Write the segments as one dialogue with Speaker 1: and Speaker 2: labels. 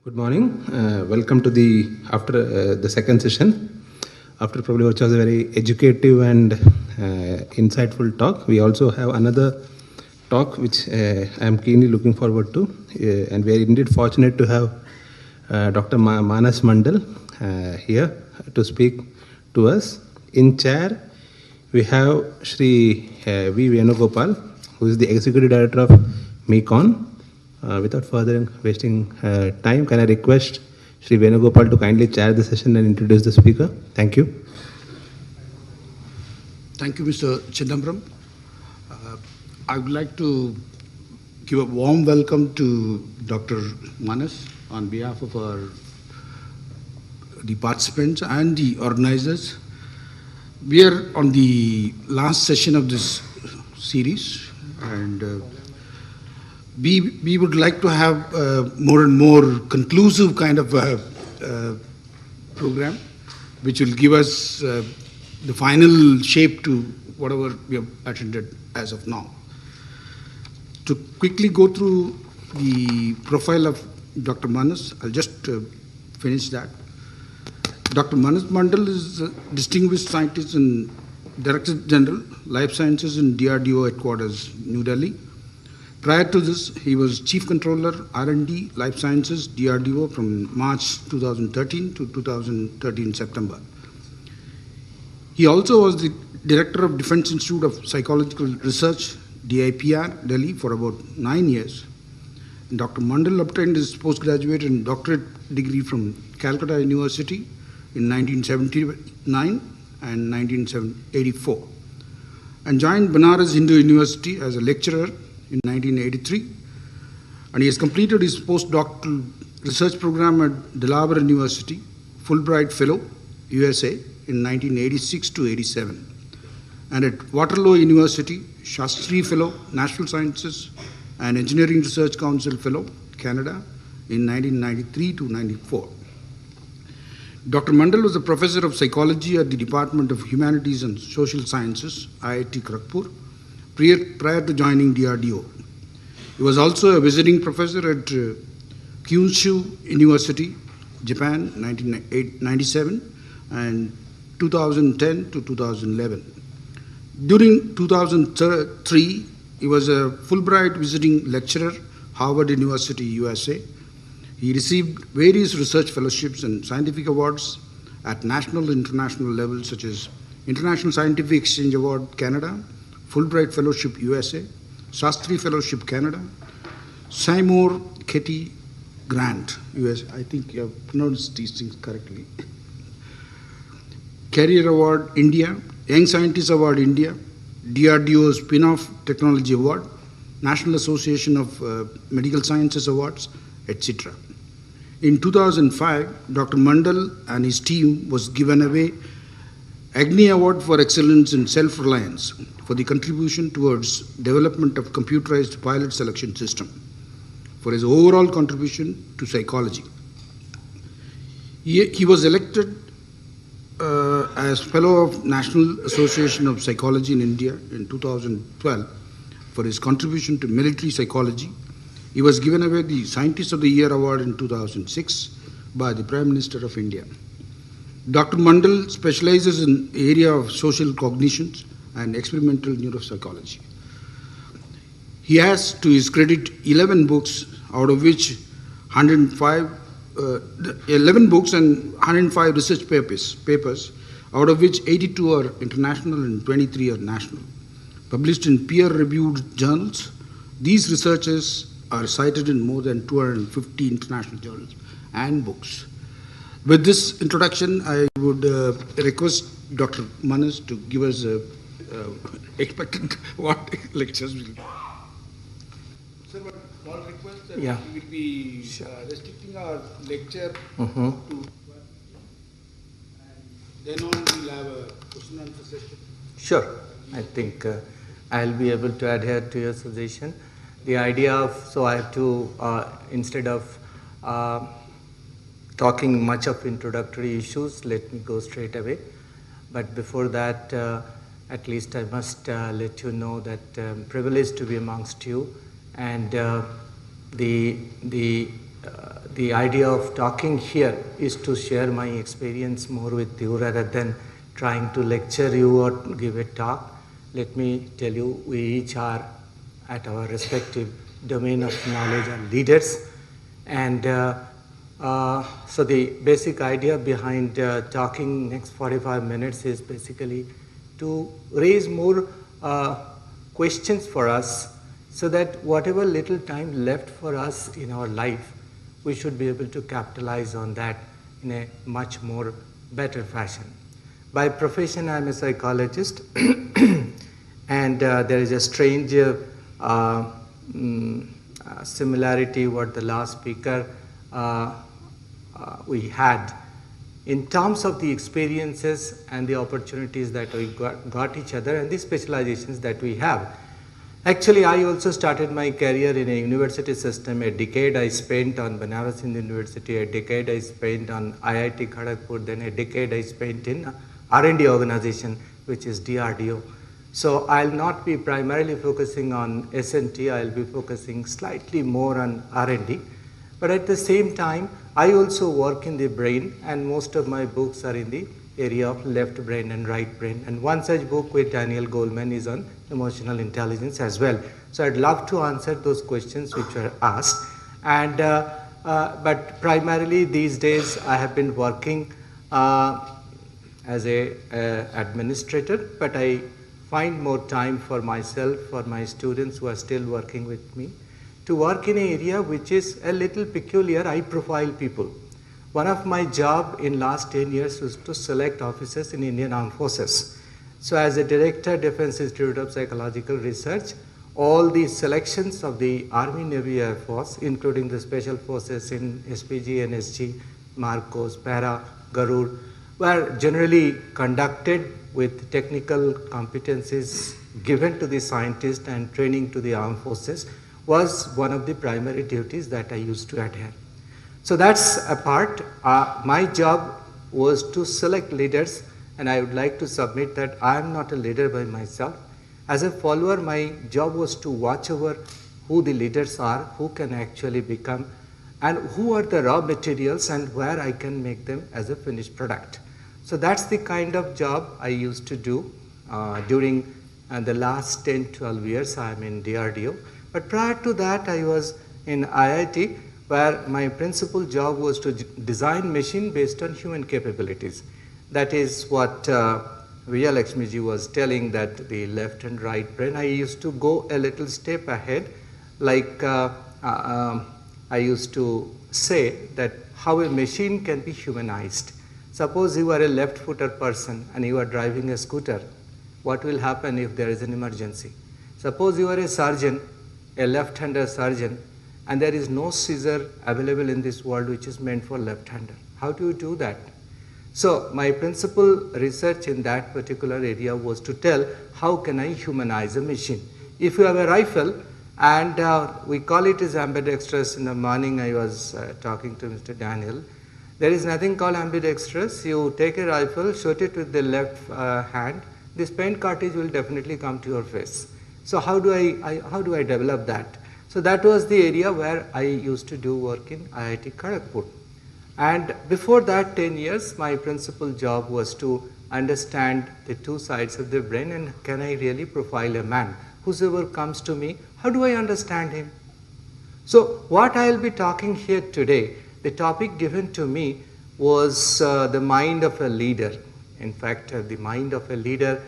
Speaker 1: Good morning. Welcome to the second session. After probably which was a very educative and insightful talk, we also have another talk which I am keenly looking forward to, and we are indeed fortunate to have Dr. Manas Mandal here to speak to us. In chair, we have Shri V. Venugopal, who is the Executive Director of MECON. Without further wasting time, can I request Shri Venugopal to kindly chair the session and introduce the speaker? Thank you.
Speaker 2: Thank you, Mr. Chidambaram. I would like to give a warm welcome to Dr. Manas on behalf of the participants and the organizers. We are on the last session of this series, and we would like to have more and more conclusive kind of program, which will give us the final shape to whatever we have attended as of now. To quickly go through the profile of Dr. Manas, I'll just finish that. Dr. Manas Mandal is a distinguished scientist and Director General, Life Sciences in DRDO headquarters, New Delhi. Prior to this, he was Chief Controller, R&D, Life Sciences, DRDO from March 2013 to 2013 September. He also was the Director of Defense Institute of Psychological Research, DIPR, Delhi, for about 9 years. And Dr. Mandal obtained his postgraduate and doctorate degree from Calcutta University in 1979 and 1984, and joined Banaras Hindu University as a lecturer in 1983, and he has completed his postdoctoral research program at Delaware University, Fulbright Fellow, USA, in 1986 to 87, and at Waterloo University, Shastri Fellow, National Sciences and Engineering Research Council Fellow, Canada, in 1993 to 94. Dr. Mandal was a professor of psychology at the Department of Humanities and Social Sciences, IIT Kharagpur, prior to joining DRDO. He was also a visiting professor at Kyushu University, Japan, 1997 and 2010 to 2011. During 2003, he was a Fulbright visiting lecturer, Harvard University, USA. He received various research fellowships and scientific awards at national and international levels, such as International Scientific Exchange Award, Canada, Fulbright Fellowship, USA, Shastri Fellowship, Canada, Seymour Ketty Grant, US. I think you have pronounced these things correctly. Career Award, India, Young Scientist Award, India, DRDO Spin-off Technology Award, National Association of Medical Sciences Awards, etc. In 2005, Dr. Mandal and his team was given away Agni Award for Excellence in Self-Reliance for the contribution towards development of computerized pilot selection system for his overall contribution to psychology. He was elected as Fellow of National Association of Psychology in India in 2012 for his contribution to military psychology. He was given away the Scientist of the Year Award in 2006 by the Prime Minister of India. Dr. Mandal specializes in the area of social cognitions and experimental neuropsychology. He has, to his credit, 11 books, out of which 11 books and 105 research papers, out of which 82 are international and 23 are national, published in peer-reviewed journals. These researches are cited in more than 250 international journals and books. With this introduction, I would request Dr. Manas to give us expected what lectures will be. Sir, but small request that we will be restricting our lecture to 12, and then on we'll have a question and answer session.
Speaker 3: Sure. I think I'll be able to adhere to your suggestion. The idea of, so I have to, instead of talking much of introductory issues, let me go straight away. But before that, at least I must let you know that I'm privileged to be amongst you, and the the idea of talking here is to share my experience more with you rather than trying to lecture you or give a talk. Let me tell you, we each are at our respective domain of knowledge and leaders. And so the basic idea behind talking next 45 minutes is basically to raise more questions for us so that whatever little time left for us in our life, we should be able to capitalize on that in a much more better fashion. By profession, I'm a psychologist, and there is a strange similarity what the last speaker we had in terms of the experiences and the opportunities that we got each other and the specializations that we have. Actually, I also started my career in a university system. A decade I spent on Banaras Hindu University, a decade I spent on IIT Kharagpur, then a decade I spent in R&D organization, which is DRDO. So I'll not be primarily focusing on S&T, I'll be focusing slightly more on R&D. But at the same time, I also work in the brain, and most of my books are in the area of left brain and right brain. And one such book with Daniel Goleman is on emotional intelligence as well. So I'd love to answer those questions which were asked. And but primarily these days I have been working as a administrator, but I find more time for myself, for my students who are still working with me, to work in an area which is a little peculiar, high-profile people. One of my job in last 10 years was to select officers in Indian Armed Forces. So as a director, Defense Institute of Psychological Research, all the selections of the Army, Navy, Air Force, including the Special Forces in SPG, NSG, Marcos, Para, Garud, were generally conducted with technical competencies given to the scientist and training to the armed forces was one of the primary duties that I used to adhere. So that's a part. My job was to select leaders, and I would like to submit that I am not a leader by myself. As a follower, my job was to watch over who the leaders are, who can actually become, and who are the raw materials and where I can make them as a finished product. So that's the kind of job I used to do during the last 10-12 years. I'm in DRDO. But prior to that, I was in IIT, where my principal job was to design machine based on human capabilities. That is what Vijay Lakshmiji was telling, that the left and right brain. I used to go a little step ahead, like I used to say that how a machine can be humanized. Suppose you are a left-footer person and you are driving a scooter. What will happen if there is an emergency? Suppose you are a surgeon, a left-hander surgeon, and there is no scissor available in this world which is meant for left-hander. How do you do that? So my principal research in that particular area was to tell how can I humanize a machine. If you have a rifle, and we call it as ambidextrous. In the morning I was talking to Mr. Daniel. There is nothing called ambidextrous. You take a rifle, shoot it with the left hand, this paint cartridge will definitely come to your face. So how do I develop that? So that was the area where I used to do work in IIT Kharagpur. And before that 10 years, my principal job was to understand the two sides of the brain and can I really profile a man. Whosoever comes to me, how do I understand him? So what I will be talking here today, the topic given to me was the mind of a leader. In fact, the mind of a leader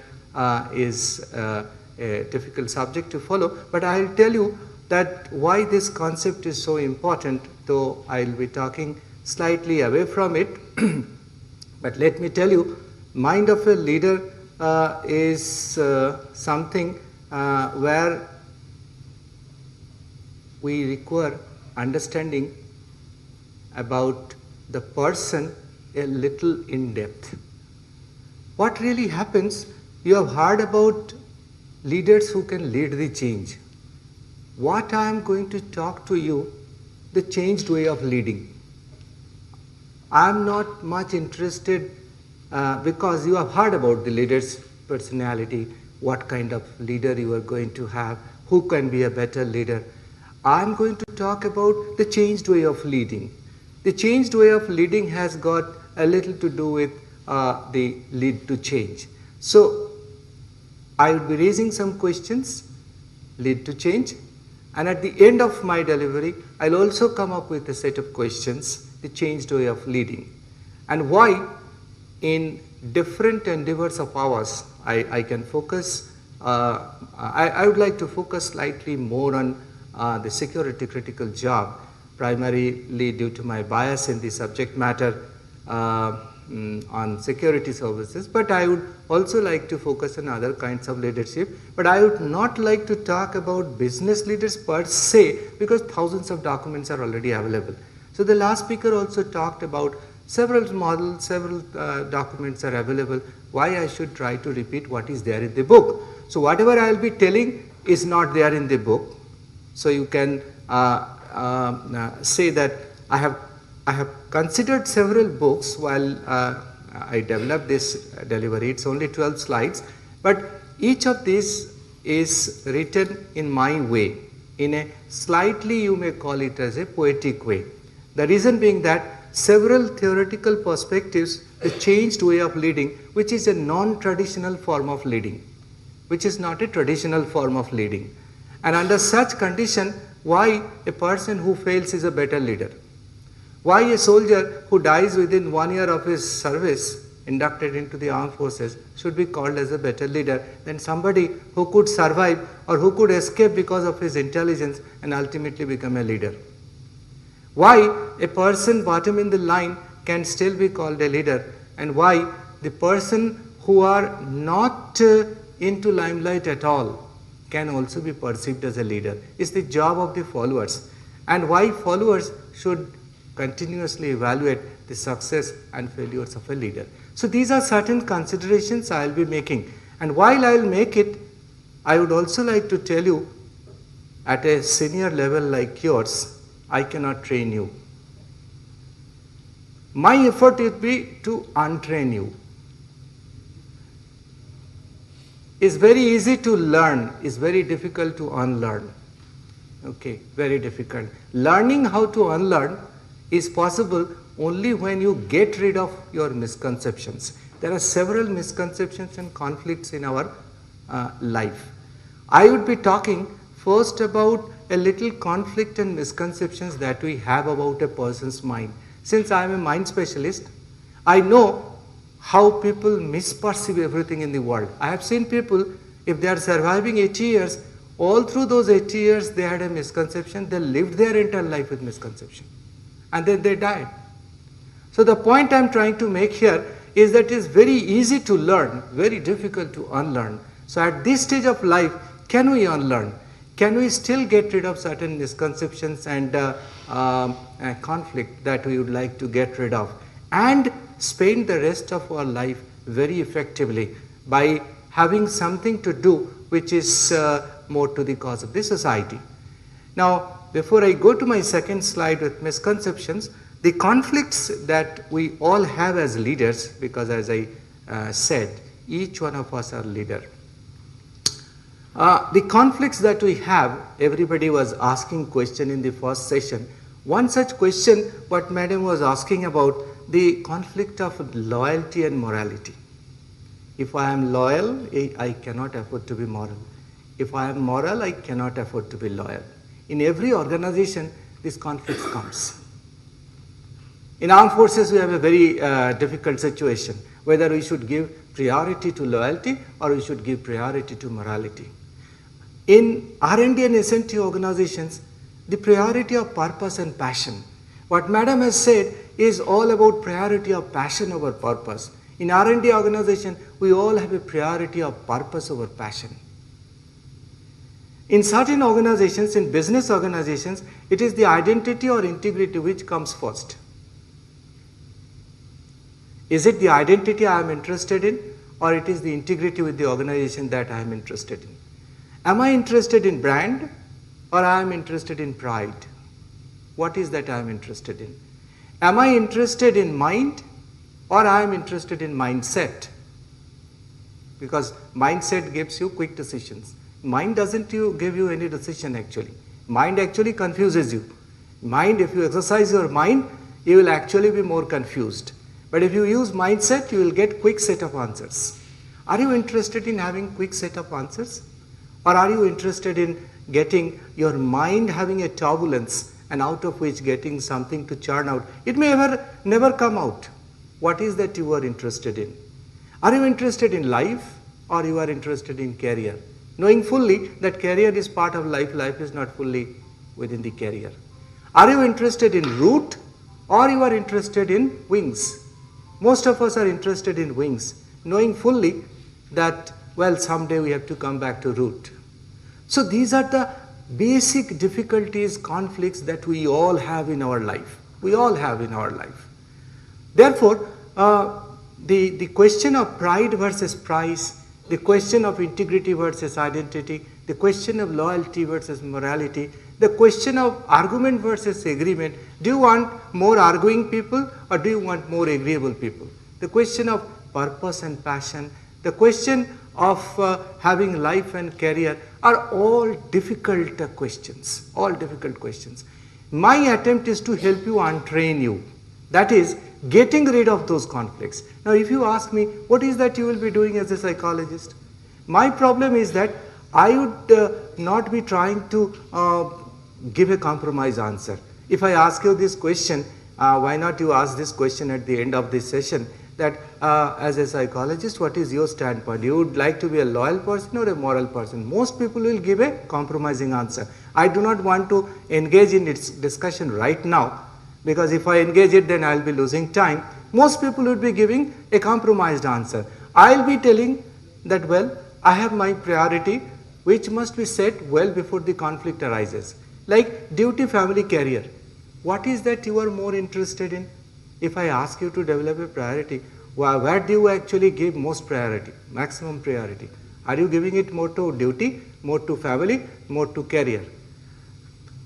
Speaker 3: is a difficult subject to follow, but I will tell you that why this concept is so important, though I will be talking slightly away from it. But let me tell you, mind of a leader is something where we require understanding about the person a little in depth. What really happens, you have heard about leaders who can lead the change. What I am going to talk to you, the changed way of leading. I am not much interested because you have heard about the leader's personality, what kind of leader you are going to have, who can be a better leader. I am going to talk about the changed way of leading. The changed way of leading has got a little to do with the lead to change. So I will be raising some questions, lead to change, and at the end of my delivery, I'll also come up with a set of questions, the changed way of leading, and why in different endeavors of ours, I can focus, I would like to focus slightly more on the security critical job, primarily due to my bias in the subject matter on security services, but I would also like to focus on other kinds of leadership. But I would not like to talk about business leaders per se, because thousands of documents are already available. So the last speaker also talked about several models, several documents are available. Why I should try to repeat what is there in the book? So whatever I will be telling is not there in the book. So you can say that I have considered several books while I developed this delivery. It's only 12 slides, but each of these is written in my way, in a slightly, you may call it as a poetic way. The reason being that several theoretical perspectives, the changed way of leading, which is a non-traditional form of leading, which is not a traditional form of leading. And under such condition, why a person who fails is a better leader? Why a soldier who dies within 1 year of his service, inducted into the armed forces, should be called as a better leader than somebody who could survive or who could escape because of his intelligence and ultimately become a leader? Why a person bottom in the line can still be called a leader, and why the person who are not into limelight at all can also be perceived as a leader? It's the job of the followers, and why followers should continuously evaluate the success and failures of a leader. So these are certain considerations I will be making, and while I will make it, I would also like to tell you, at a senior level like yours, I cannot train you. My effort would be to untrain you. It's very easy to learn, it's very difficult to unlearn. Okay, very difficult. Learning how to unlearn is possible only when you get rid of your misconceptions. There are several misconceptions and conflicts in our life. I would be talking first about a little conflict and misconceptions that we have about a person's mind. Since I am a mind specialist, I know how people misperceive everything in the world. I have seen people, if they are surviving 80 years, all through those 80 years they had a misconception, they lived their entire life with misconception, and then they died. So the point I am trying to make here is that it is very easy to learn, very difficult to unlearn. So at this stage of life, can we unlearn? Can we still get rid of certain misconceptions and conflict that we would like to get rid of, and spend the rest of our life very effectively by having something to do which is more to the cause of the society? Now, before I go to my second slide with misconceptions, the conflicts that we all have as leaders, because as I said, each one of us are leader. The conflicts that we have, everybody was asking question in the first session. One such question, what madam was asking about, the conflict of loyalty and morality. If I am loyal, I cannot afford to be moral. If I am moral, I cannot afford to be loyal. In every organization, this conflict comes. In armed forces, we have a very difficult situation, whether we should give priority to loyalty or we should give priority to morality. In R&D and S&T organizations, the priority of purpose and passion. What madam has said is all about priority of passion over purpose. In R&D organization, we all have a priority of purpose over passion. In certain organizations, in business organizations, it is the identity or integrity which comes first. Is it the identity I am interested in, or it is the integrity with the organization that I am interested in? Am I interested in brand, or I am interested in pride? What is that I am interested in? Am I interested in mind, or I am interested in mindset? Because mindset gives you quick decisions. Mind doesn't give you any decision actually. Mind actually confuses you. Mind, if you exercise your mind, you will actually be more confused. But if you use mindset, you will get quick set of answers. Are you interested in having quick set of answers? Or are you interested in getting your mind having a turbulence and out of which getting something to churn out? It may never come out. What is that you are interested in? Are you interested in life or you are interested in career? Knowing fully that career is part of life, life is not fully within the career. Are you interested in root or you are interested in wings? Most of us are interested in wings, knowing fully that, well, someday we have to come back to root. So these are the basic difficulties, conflicts that we all have in our life. We all have in our life. Therefore, the question of pride versus price, the question of integrity versus identity, the question of loyalty versus morality, the question of argument versus agreement. Do you want more arguing people or do you want more agreeable people? The question of purpose and passion, the question of having life and career are all difficult questions, all difficult questions. My attempt is to help you untrain you. That is, getting rid of those conflicts. Now, if you ask me, what is that you will be doing as a psychologist? My problem is that I would not be trying to give a compromise answer. If I ask you this question, why not you ask this question at the end of this session, that as a psychologist, what is your standpoint? You would like to be a loyal person or a moral person? Most people will give a compromising answer. I do not want to engage in its discussion right now, because if I engage it, then I will be losing time. Most people would be giving a compromised answer. I will be telling that, well, I have my priority, which must be set well before the conflict arises. Like duty, family, career. What is that you are more interested in? If I ask you to develop a priority, where do you actually give most priority, maximum priority? Are you giving it more to duty, more to family, more to career?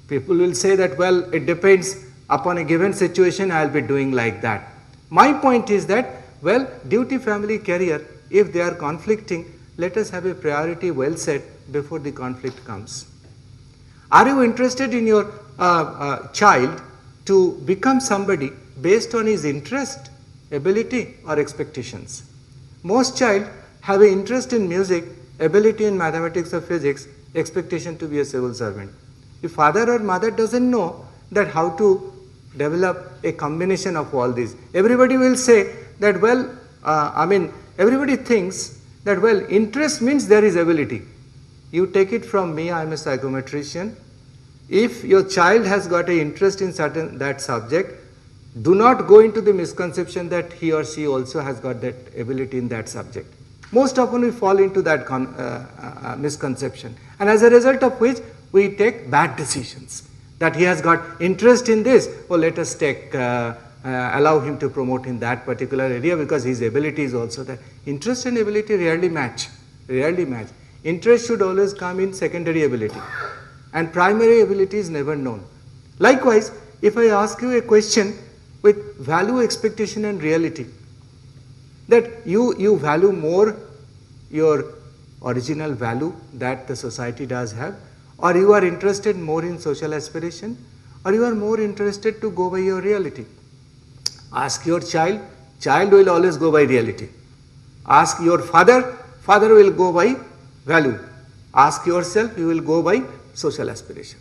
Speaker 3: People will say that, well, it depends upon a given situation, I will be doing like that. My point is that, well, duty, family, career, if they are conflicting, let us have a priority well set before the conflict comes. Are you interested in your child to become somebody based on his interest, ability or expectations? Most child have an interest in music, ability in mathematics or physics, expectation to be a civil servant. If father or mother doesn't know that how to develop a combination of all these, everybody will say that, well, everybody thinks that, well, interest means there is ability. You take it from me, I am a psychometrician. If your child has got an interest in that subject, do not go into the misconception that he or she also has got that ability in that subject. Most often we fall into that misconception, and as a result of which we take bad decisions. That he has got interest in this, well, let us allow him to promote in that particular area because his ability is also there. Interest and ability rarely match, rarely match. Interest should always come in secondary ability, and primary ability is never known. Likewise, if I ask you a question with value, expectation and reality, that you value more your original value that the society does have, or you are interested more in social aspiration, or you are more interested to go by your reality. Ask your child, child will always go by reality. Ask your father, father will go by value. Ask yourself, you will go by social aspiration.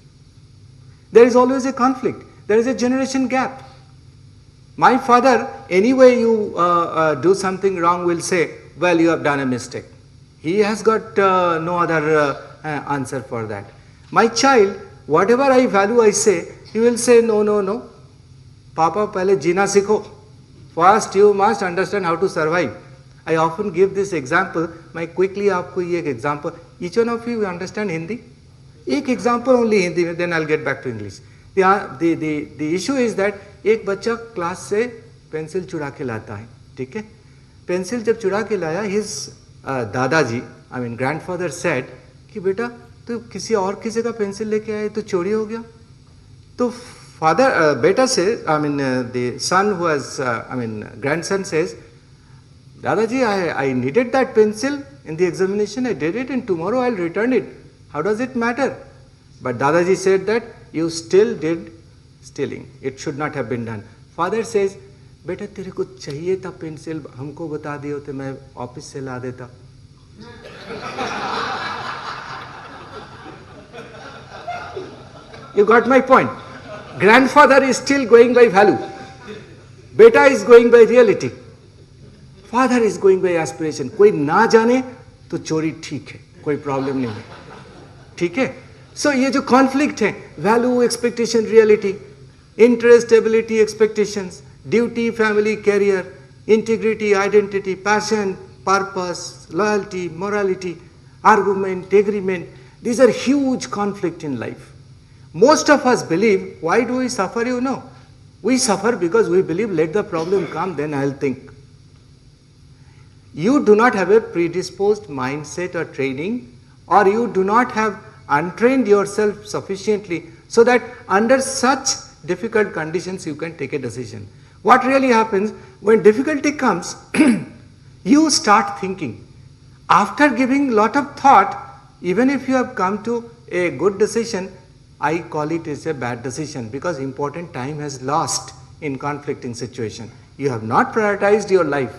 Speaker 3: There is always a conflict. There is a generation gap. My father, anyway you do something wrong, will say, well, you have done a mistake. He has got no other answer for that. My child, whatever I value, I say, he will say, no, no, no. Papa, pehle jeena sikho. First, you must understand how to survive. I often give this example. मैं quickly आपको ये एक example. Each one of you understand Hindi? एक example only Hindi में, then I'll get back to English. The issue is that एक बच्चा class से pencil चुरा के लाता है, ठीक है? पेंसिल जब चुरा के लाया, his दादाजी, I mean grandfather said कि बेटा तो किसी और किसी का पेंसिल लेके आए तो चोरी हो गया. तो father, beta says, the son who has, grandson says, Dadaji, I needed that pencil in the examination, I did it and tomorrow I'll return it. How does it matter? But Dadaji said that you still did stealing. It should not have been done. Father says, बेटा तेरे को चाहिए था pencil, हमको बता दियो तो मैं ऑफिस से ला देता. You got my point. Grandfather is still going by value. Beta is going by reality. Father is going by aspiration. कोई ना जाने तो चोरी ठीक है, कोई प्रॉब्लम नहीं है, ठीक है. सो ये जो कॉन्फ्लिक्ट है, value expectation reality, interest ability expectations, duty family career, integrity identity, passion purpose, loyalty, morality, argument, agreement, these are huge conflict in life. Most of us believe, why do we suffer? You know, we suffer because we believe, let the problem come, then I'll think. You do not have a predisposed mindset or training, or you do not have untrained yourself sufficiently so that under such difficult conditions you can take a decision. What really happens when difficulty comes, you start thinking. After giving lot of thought, even if you have come to a good decision, I call it as a bad decision because important time has lost in conflicting situation. You have not prioritized your life.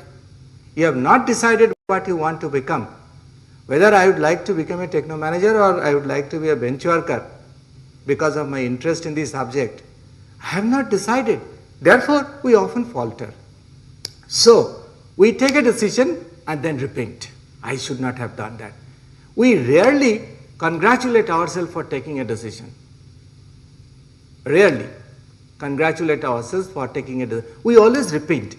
Speaker 3: You have not decided what you want to become. Whether I would like to become a techno manager or I would like to be a bench worker because of my interest in this subject. I have not decided. Therefore, we often falter. So, we take a decision and then repent. I should not have done that. We rarely congratulate ourselves for taking a decision. Rarely congratulate ourselves for taking a decision. We always repent.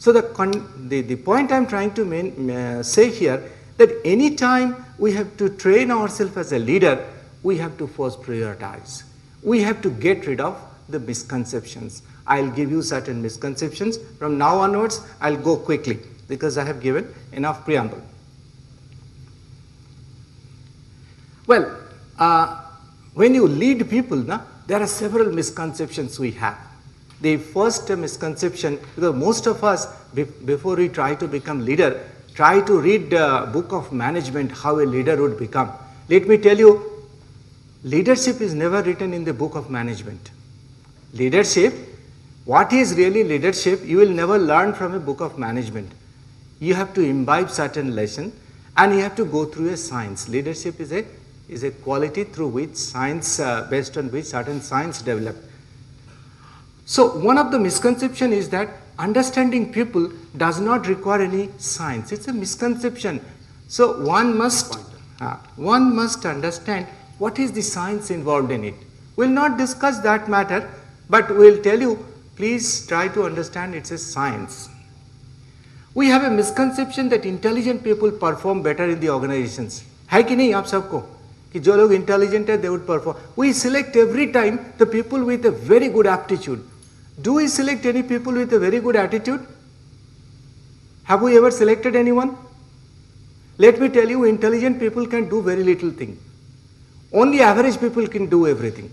Speaker 3: So the point I am trying to say here, that any time we have to train ourselves as a leader, we have to first prioritize. We have to get rid of the misconceptions. I'll give you certain misconceptions. From now onwards, I'll go quickly because I have given enough preamble. Well, when you lead people, there are several misconceptions we have. The first misconception, because most of us, before we try to become leader, try to read the book of management, how a leader would become. Let me tell you, leadership is never written in the book of management. Leadership, what is really leadership, you will never learn from a book of management. You have to imbibe certain lesson and you have to go through a science. Leadership is a quality through which science, based on which certain science developed. So one of the misconception is that understanding people does not require any science. It's a misconception. So one must understand what is the science involved in it. We'll not discuss that matter, but we'll tell you, please try to understand it's a science. We have a misconception that intelligent people perform better in the organizations. है कि नहीं आप सबको कि जो लोग intelligent है, they would perform. We select every time the people with a very good aptitude. Do we select any people with a very good attitude? Have we ever selected anyone? Let me tell you, intelligent people can do very little thing. Only average people can do everything.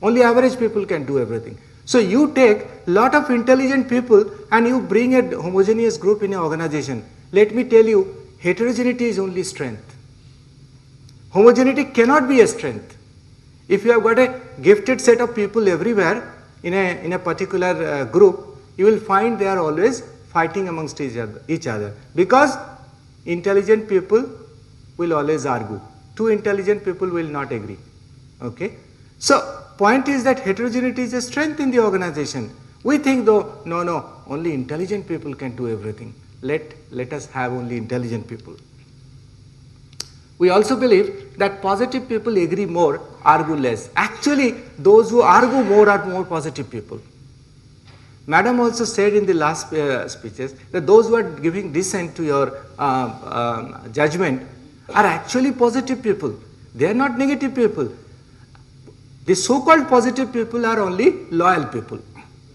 Speaker 3: Only average people can do everything. So you take lot of intelligent people and you bring a homogeneous group in an organization. Let me tell you, heterogeneity is only strength. Homogeneity cannot be a strength. If you have got a gifted set of people everywhere in a particular group, you will find they are always fighting amongst each other because intelligent people will always argue. Two intelligent people will not agree. Okay? So, point is that heterogeneity is a strength in the organization. We think though, no, only intelligent people can do everything. Let us have only intelligent people. We also believe that positive people agree more, argue less. Actually, those who argue more are more positive people. Madam also said in the last speeches that those who are giving dissent to your judgment are actually positive people. They are not negative people. The so-called positive people are only loyal people.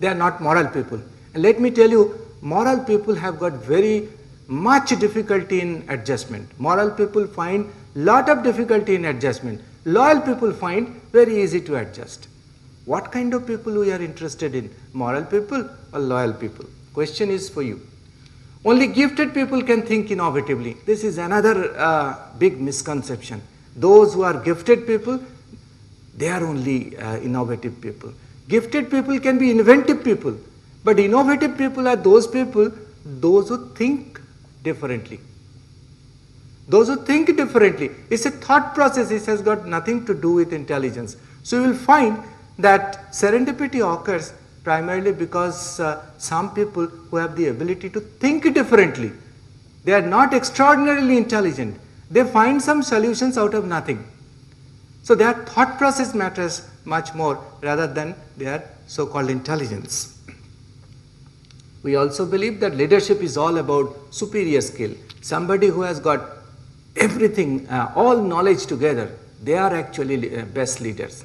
Speaker 3: They are not moral people. And let me tell you, moral people have got very much difficulty in adjustment. Moral people find lot of difficulty in adjustment. Loyal people find very easy to adjust. What kind of people we are interested in? Moral people or loyal people? Question is for you. Only gifted people can think innovatively. This is another big misconception. Those who are gifted people, they are only innovative people. Gifted people can be inventive people, but innovative people are those people, those who think differently. Those who think differently. It's a thought process. It has got nothing to do with intelligence. So you will find that serendipity occurs primarily because some people who have the ability to think differently, they are not extraordinarily intelligent. They find some solutions out of nothing. So their thought process matters much more rather than their so-called intelligence. We also believe that leadership is all about superior skill. Somebody who has got everything, all knowledge together, they are actually best leaders.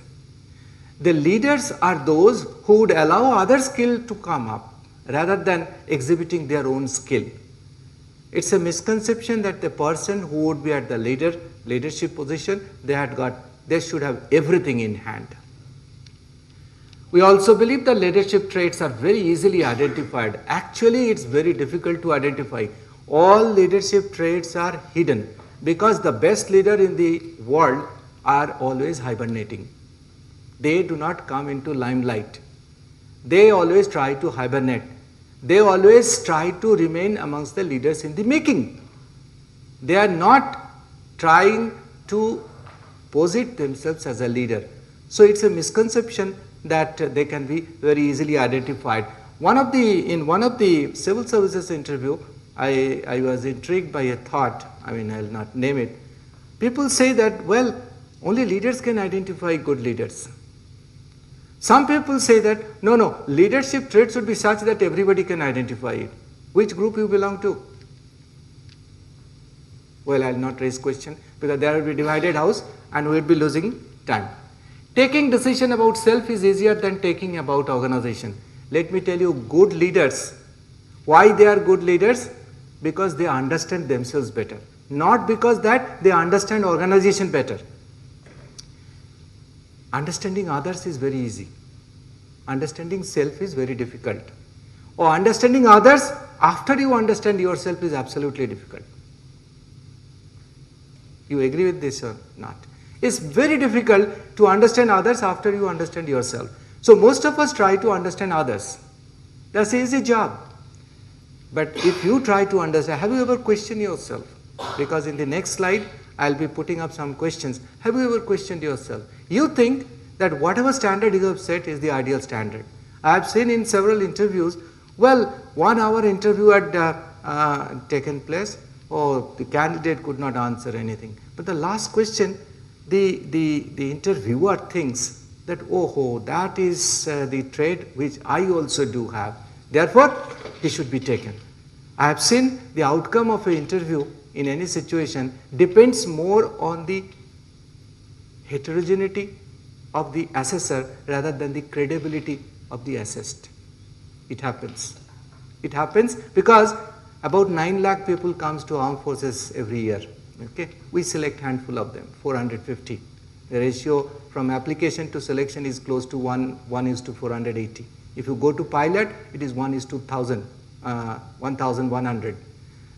Speaker 3: The leaders are those who would allow other skill to come up rather than exhibiting their own skill. It's a misconception that the person who would be at the leadership position, they should have everything in hand. We also believe that leadership traits are very easily identified. Actually, it's very difficult to identify. All leadership traits are hidden because the best leader in the world are always hibernating. They do not come into limelight. They always try to hibernate. They always try to remain amongst the leaders in the making. They are not trying to posit themselves as a leader. So it's a misconception that they can be very easily identified. In one of the civil services interview, I was intrigued by a thought, I will not name it. People say that, well, only leaders can identify good leaders. Some people say that, no, leadership traits should be such that everybody can identify it. Which group you belong to? Well, I will not raise question because there will be divided house and we will be losing time. Taking decision about self is easier than taking about organization. Let me tell you, good leaders, why they are good leaders? Because they understand themselves better. Not because that they understand organization better. Understanding others is very easy. Understanding self is very difficult. Or understanding others after you understand yourself is absolutely difficult. You agree with this or not? It's very difficult to understand others after you understand yourself. So most of us try to understand others. That's an easy job. But if you try to understand, have you ever questioned yourself? Because in the next slide, I'll be putting up some questions. Have you ever questioned yourself? You think that whatever standard you have set is the ideal standard. I have seen in several interviews, well, 1 hour interview had taken place, the candidate could not answer anything. But the last question, the interviewer thinks that, that is the trait which I also do have. Therefore, he should be taken. I have seen the outcome of an interview in any situation depends more on the heterogeneity of the assessor rather than the credibility of the assessed. It happens. It happens because about 9 lakh people comes to armed forces every year. Okay? We select handful of them, 450. The ratio from application to selection is close to 1:480. If you go to pilot, it is 1:100.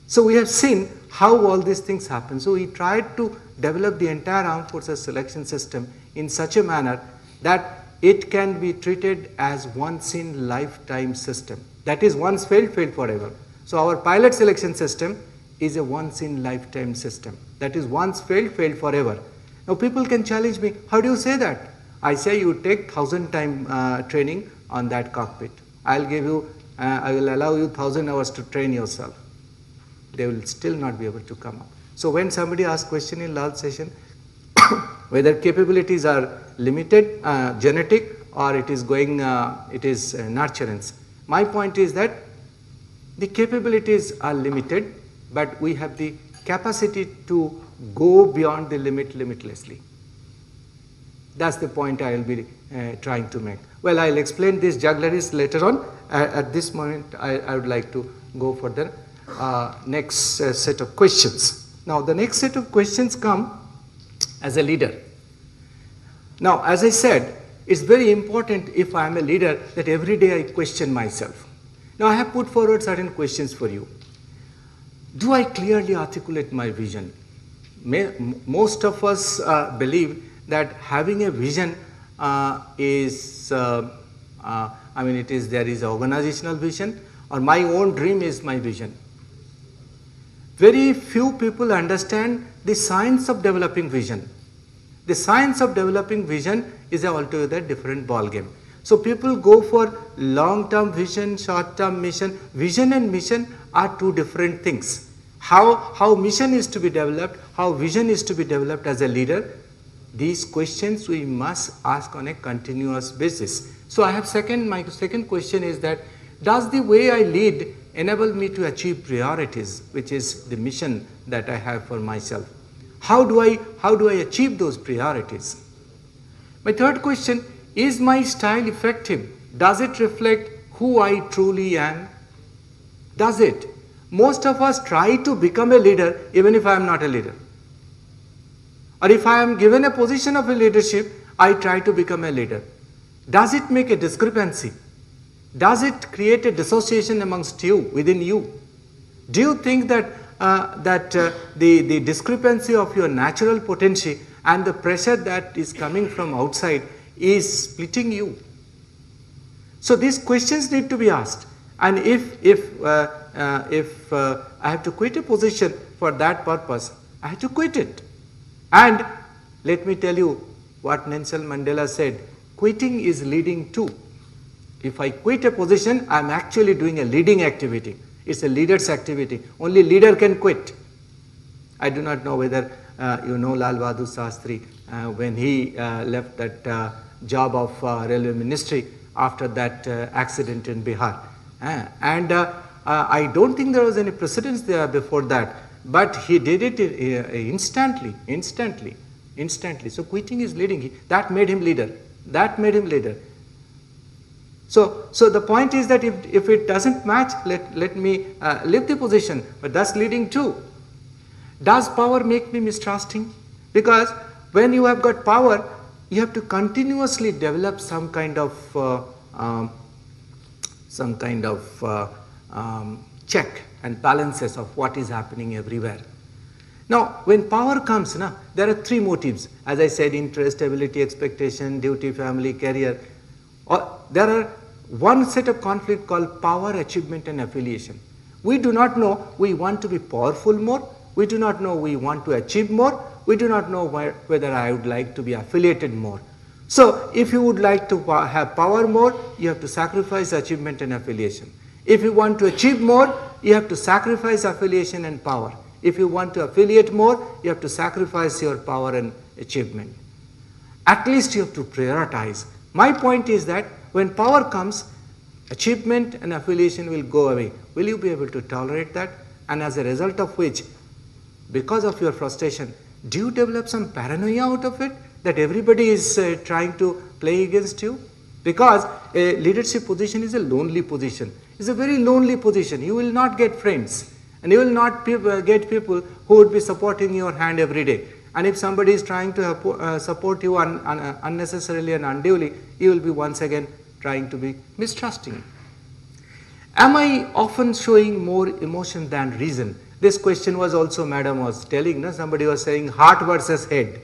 Speaker 3: So we have seen how all these things happen. So we tried to develop the entire armed forces selection system in such a manner that it can be treated as once in lifetime system. That is, once failed, failed forever. So our pilot selection system is a once in lifetime system. That is, once failed, failed forever. Now people can challenge me, how do you say that? I say you take 1,000 time training on that cockpit. I will allow you 1,000 hours to train yourself. They will still not be able to come up. So when somebody asks question in last session, whether capabilities are limited, genetic, or it is nurturance. My point is that the capabilities are limited, but we have the capacity to go beyond the limit limitlessly. That's the point I will be trying to make. Well, I'll explain this juggleries later on. At this moment, I would like to go for the next set of questions. Now, the next set of questions come as a leader. Now, as I said, it's very important if I am a leader that every day I question myself. Now, I have put forward certain questions for you. Do I clearly articulate my vision? Most of us believe that having a vision is I mean, there is organizational vision, or my own dream is my vision. Very few people understand the science of developing vision. The science of developing vision is a altogether different ball game. So people go for long-term vision, short-term mission. Vision and mission are two different things. How mission is to be developed, how vision is to be developed as a leader, these questions we must ask on a continuous basis. So my second question is that, does the way I lead enable me to achieve priorities, which is the mission that I have for myself? How do I achieve those priorities? My third question, is my style effective? Does it reflect who I truly am? Does it? Most of us try to become a leader even if I am not a leader. Or if I am given a position of a leadership, I try to become a leader. Does it make a discrepancy? Does it create a dissociation amongst you, within you? Do you think that the discrepancy of your natural potential and the pressure that is coming from outside is splitting you? So these questions need to be asked. And if I have to quit a position for that purpose, I have to quit it. And let me tell you what Nelson Mandela said, quitting is leading to. If I quit a position, I am actually doing a leading activity. It's a leader's activity. Only leader can quit. I do not know whether you know Lal Bahadur Shastri, when he left that job of railway ministry after that accident in Bihar. I don't think there was any precedence there before that, but he did it instantly. So quitting is leading. That made him leader. So the point is that if it doesn't match, let me leave the position, but that's leading to. Does power make me mistrusting? Because when you have got power, you have to continuously develop some kind of check and balances of what is happening everywhere. Now, when power comes, there are three motives. As I said, interest, ability, expectation, duty, family, career. There are one set of conflict called power, achievement and affiliation. We do not know we want to be powerful more. We do not know we want to achieve more. We do not know whether I would like to be affiliated more. So, if you would like to have power more, you have to sacrifice achievement and affiliation. If you want to achieve more, you have to sacrifice affiliation and power. If you want to affiliate more, you have to sacrifice your power and achievement. At least you have to prioritize. My point is that when power comes, achievement and affiliation will go away. Will you be able to tolerate that? And as a result of which, because of your frustration, do you develop some paranoia out of it? That everybody is trying to play against you? Because a leadership position is a lonely position. It's a very lonely position. You will not get friends. And you will not get people who would be supporting your hand every day. And if somebody is trying to support you unnecessarily and unduly, you will be once again trying to be mistrusting. Am I often showing more emotion than reason? This question was also Madam was telling, somebody was saying heart versus head.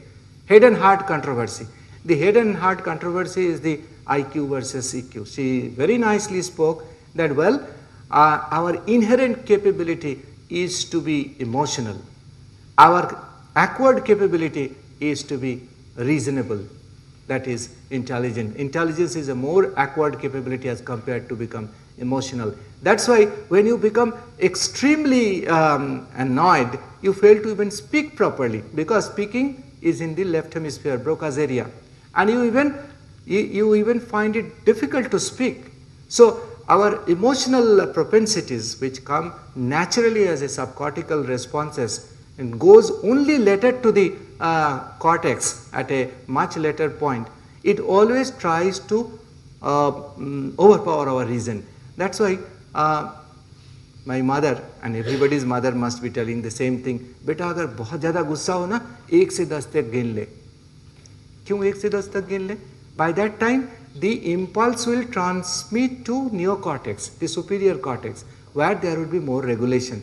Speaker 3: Head and heart controversy. The head and heart controversy is the IQ versus EQ. She very nicely spoke that, our inherent capability is to be emotional. Our acquired capability is to be reasonable, that is intelligent. Intelligence is a more acquired capability as compared to become emotional. That's why when you become extremely annoyed, you fail to even speak properly, because speaking is in the left hemisphere, Broca's area, and you even find it difficult to speak. So our emotional propensities, which come naturally as a subcortical responses and goes only later to the cortex at a much later point, it always tries to overpower our reason. That's why my mother and everybody's mother must be telling the same thing. बेटा अगर बहुत ज़्यादा गुस्सा हो ना, 1 से 10 तक गिन ले. क्यों 1 से 10 तक गिन ले? By that time, the impulse will transmit to neocortex, the superior cortex, where there would be more regulation.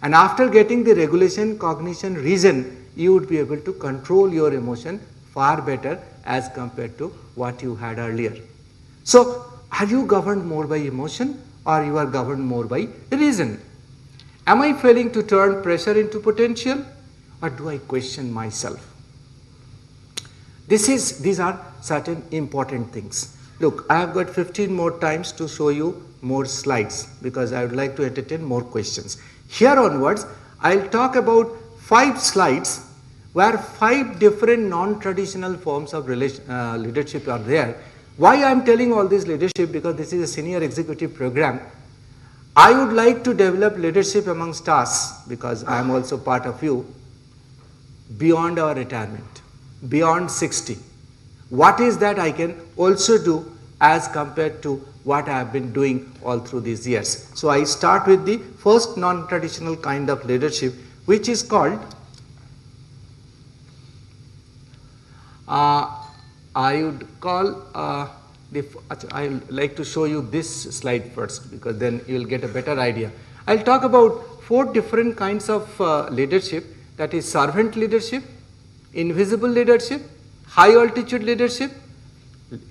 Speaker 3: And after getting the regulation, cognition, reason, you would be able to control your emotion far better as compared to what you had earlier. So, are you governed more by emotion or you are governed more by reason? Am I failing to turn pressure into potential or do I question myself? These are certain important things. Look, I have got 15 more times to show you more slides because I would like to entertain more questions. Here onwards, I'll talk about 5 slides where 5 different non-traditional forms of leadership are there. Why I am telling all this leadership? Because this is a senior executive program. I would like to develop leadership amongst us because I am also part of you beyond our retirement, beyond 60. What is that I can also do as compared to what I have been doing all through these years? So I start with the first non-traditional kind of leadership, which is called I would call I would like to show you this slide first because then you will get a better idea. I will talk about 4 different kinds of leadership, that is servant leadership, invisible leadership, high altitude leadership,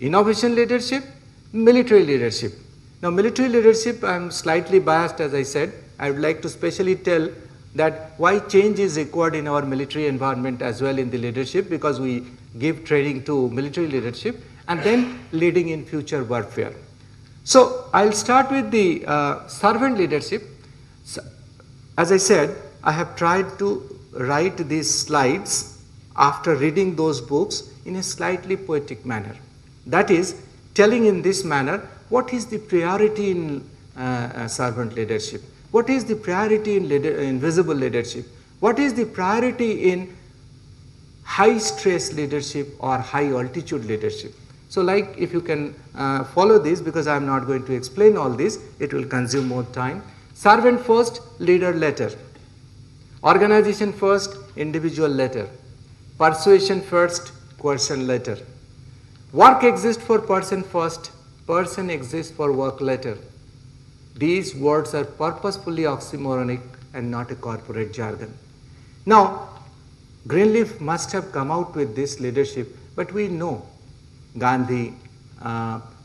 Speaker 3: innovation leadership, military leadership. Now military leadership, I am slightly biased as I said. I would like to specially tell that why change is required in our military environment as well in the leadership, because we give training to military leadership and then leading in future warfare. So I will start with the servant leadership. So, as I said, I have tried to write these slides after reading those books in a slightly poetic manner. That is, telling in this manner what is the priority in servant leadership, what is the priority in invisible leadership, what is the priority in high stress leadership or high altitude leadership. So like if you can follow this, because I am not going to explain all this, it will consume more time. Servant first, leader later. Organization first, individual later. Persuasion first, coercion later. Work exists for person first, person exists for work later. These words are purposefully oxymoronic and not a corporate jargon. Now, Greenleaf must have come out with this leadership, but we know Gandhi,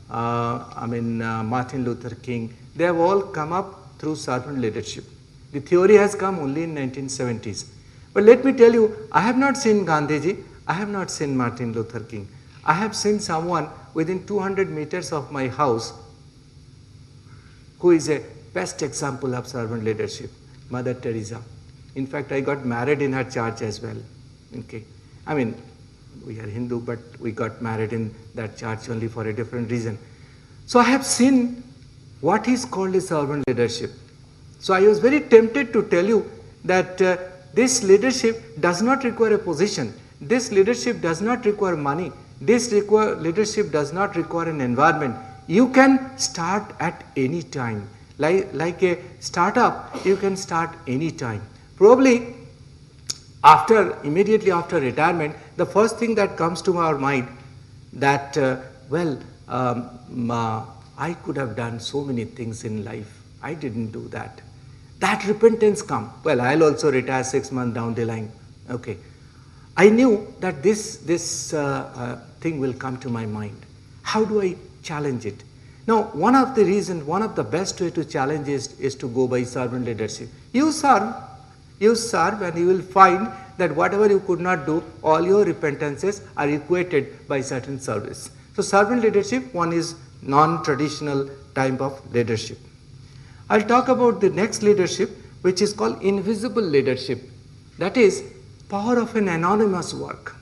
Speaker 3: Martin Luther King, they have all come up through servant leadership. The theory has come only in 1970s. But let me tell you, I have not seen Gandhiji, I have not seen Martin Luther King. I have seen someone within 200 meters of my house who is a best example of servant leadership, Mother Teresa. In fact, I got married in her church as well. Okay. I mean, we are Hindu, but we got married in that church only for a different reason. So I have seen what is called a servant leadership. So I was very tempted to tell you that this leadership does not require a position. This leadership does not require money. This leadership does not require an environment. You can start at any time. Like a startup, you can start any time. Probably immediately after retirement, the first thing that comes to our mind that, I could have done so many things in life. I didn't do that. That repentance comes. Well, I'll also retire 6 months down the line. Okay. I knew that this thing will come to my mind. How do I challenge it? Now, one of the best way to challenge is to go by servant leadership. You serve and you will find that whatever you could not do, all your repentances are equated by certain service. So servant leadership, one is non-traditional type of leadership. I'll talk about the next leadership, which is called invisible leadership. That is power of an anonymous work.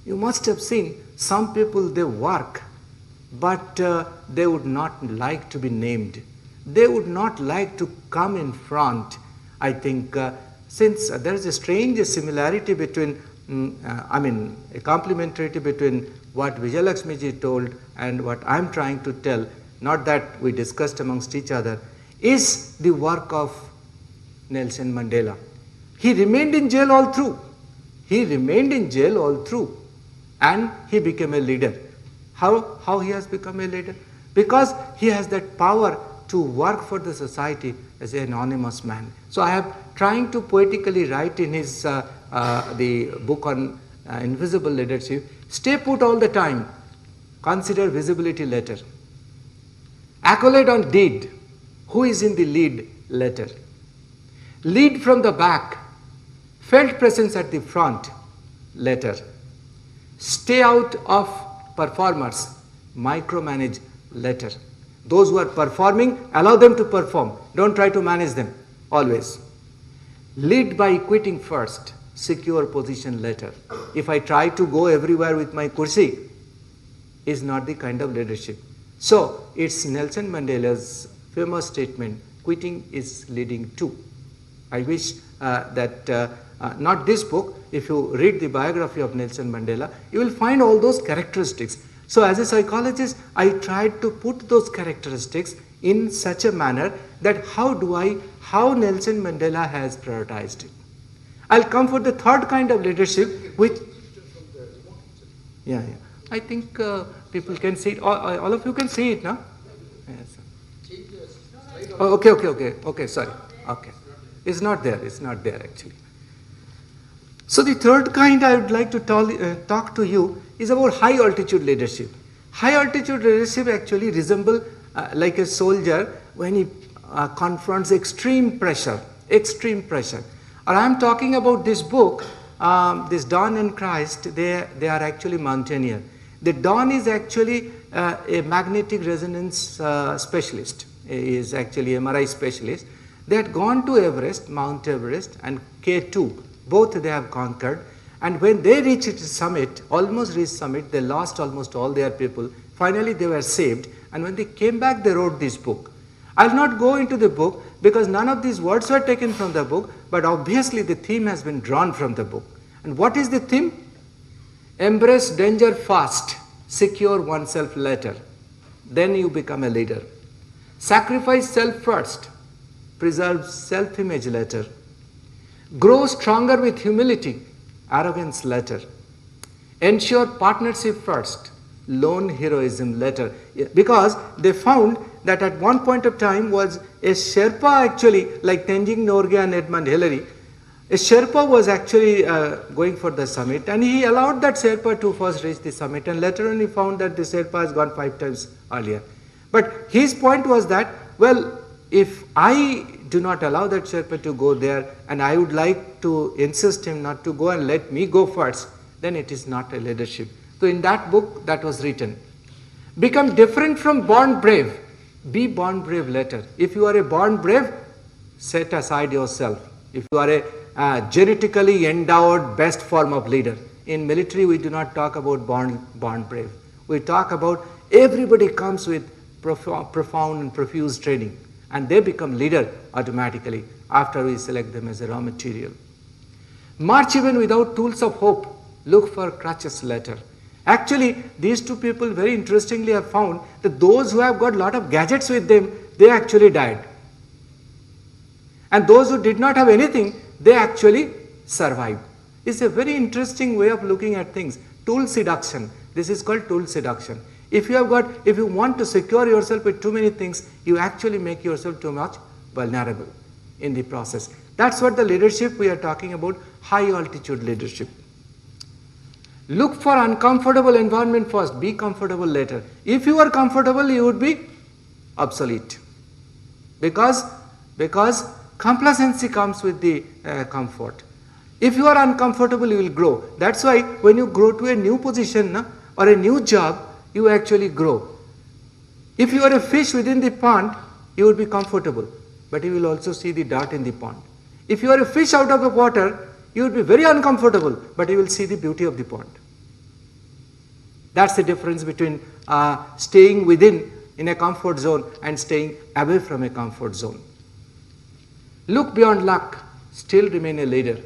Speaker 3: You must have seen some people, they work, but they would not like to be named. They would not like to come in front. I think since there is a strange similarity between, a complementarity between what Vijayalakshmiji told and what I am trying to tell, not that we discussed amongst each other, is the work of Nelson Mandela. He remained in jail all through. And he became a leader. How he has become a leader? Because he has that power to work for the society as an anonymous man. So I am trying to poetically write in his the book on invisible leadership, stay put all the time, consider visibility later. Accolade on deed. Who is in the lead? Letter. Lead from the back. Felt presence at the front. Letter. Stay out of performers. Micromanage. Letter. Those who are performing, allow them to perform. Don't try to manage them. Always. Lead by quitting first. Secure position. Letter. If I try to go everywhere with my kursi, is not the kind of leadership. So, it's Nelson Mandela's famous statement, quitting is leading to. I wish that not this book, if you read the biography of Nelson Mandela, you will find all those characteristics. So, as a psychologist, I tried to put those characteristics in such a manner that how Nelson Mandela has prioritized it. I'll come for the third kind of leadership, which, yeah. I think people can see it. All of you can see it, no? Yes. Oh, okay, sorry. Okay. It's not there actually. So the third kind I would like to talk to you is about high altitude leadership. High altitude leadership actually resembles like a soldier when he confronts extreme pressure. Or I am talking about this book, this Dawn and Christ, they are actually mountaineer. The Dawn is actually a magnetic resonance specialist, is actually MRI specialist. They had gone to Everest, Mount Everest and K2, both they have conquered, and when they reached the summit, almost reached summit, they lost almost all their people. Finally they were saved, and when they came back they wrote this book. I'll not go into the book because none of these words were taken from the book, but obviously the theme has been drawn from the book. And what is the theme? Embrace danger fast, secure oneself later, then you become a leader. Sacrifice self first, preserve self-image later. Grow stronger with humility, arrogance later. Ensure partnership first, lone heroism later. Because they found that at one point of time was a Sherpa actually, like Tenzing Norgay and Edmund Hillary. A Sherpa was actually going for the summit, and he allowed that Sherpa to first reach the summit, and later on he found that the Sherpa has gone 5 times earlier. But his point was that, well, if I do not allow that Sherpa to go there and I would like to insist him not to go and let me go first, then it is not a leadership. So in that book that was written, become different from born brave, be born brave later. If you are a born brave, set aside yourself. If you are a genetically endowed best form of leader. In military we do not talk about born brave. We talk about everybody comes with profound and profuse training and they become leader automatically after we select them as a raw material. March even without tools of hope, look for crutches later. Actually these two people very interestingly have found that those who have got lot of gadgets with them, they actually died. And those who did not have anything, they actually survived. It's a very interesting way of looking at things. Tool seduction. This is called tool seduction. If you want to secure yourself with too many things, you actually make yourself too much vulnerable in the process. That's what the leadership we are talking about, high altitude leadership. Look for uncomfortable environment first, be comfortable later. If you are comfortable, you would be obsolete. Because complacency comes with the comfort. If you are uncomfortable, you will grow. That's why when you grow to a new position or a new job, you actually grow. If you are a fish within the pond, you will be comfortable, but you will also see the dirt in the pond. If you are a fish out of the water, you will be very uncomfortable, but you will see the beauty of the pond. That's the difference between staying within in a comfort zone and staying away from a comfort zone. Look beyond luck, still remain a leader.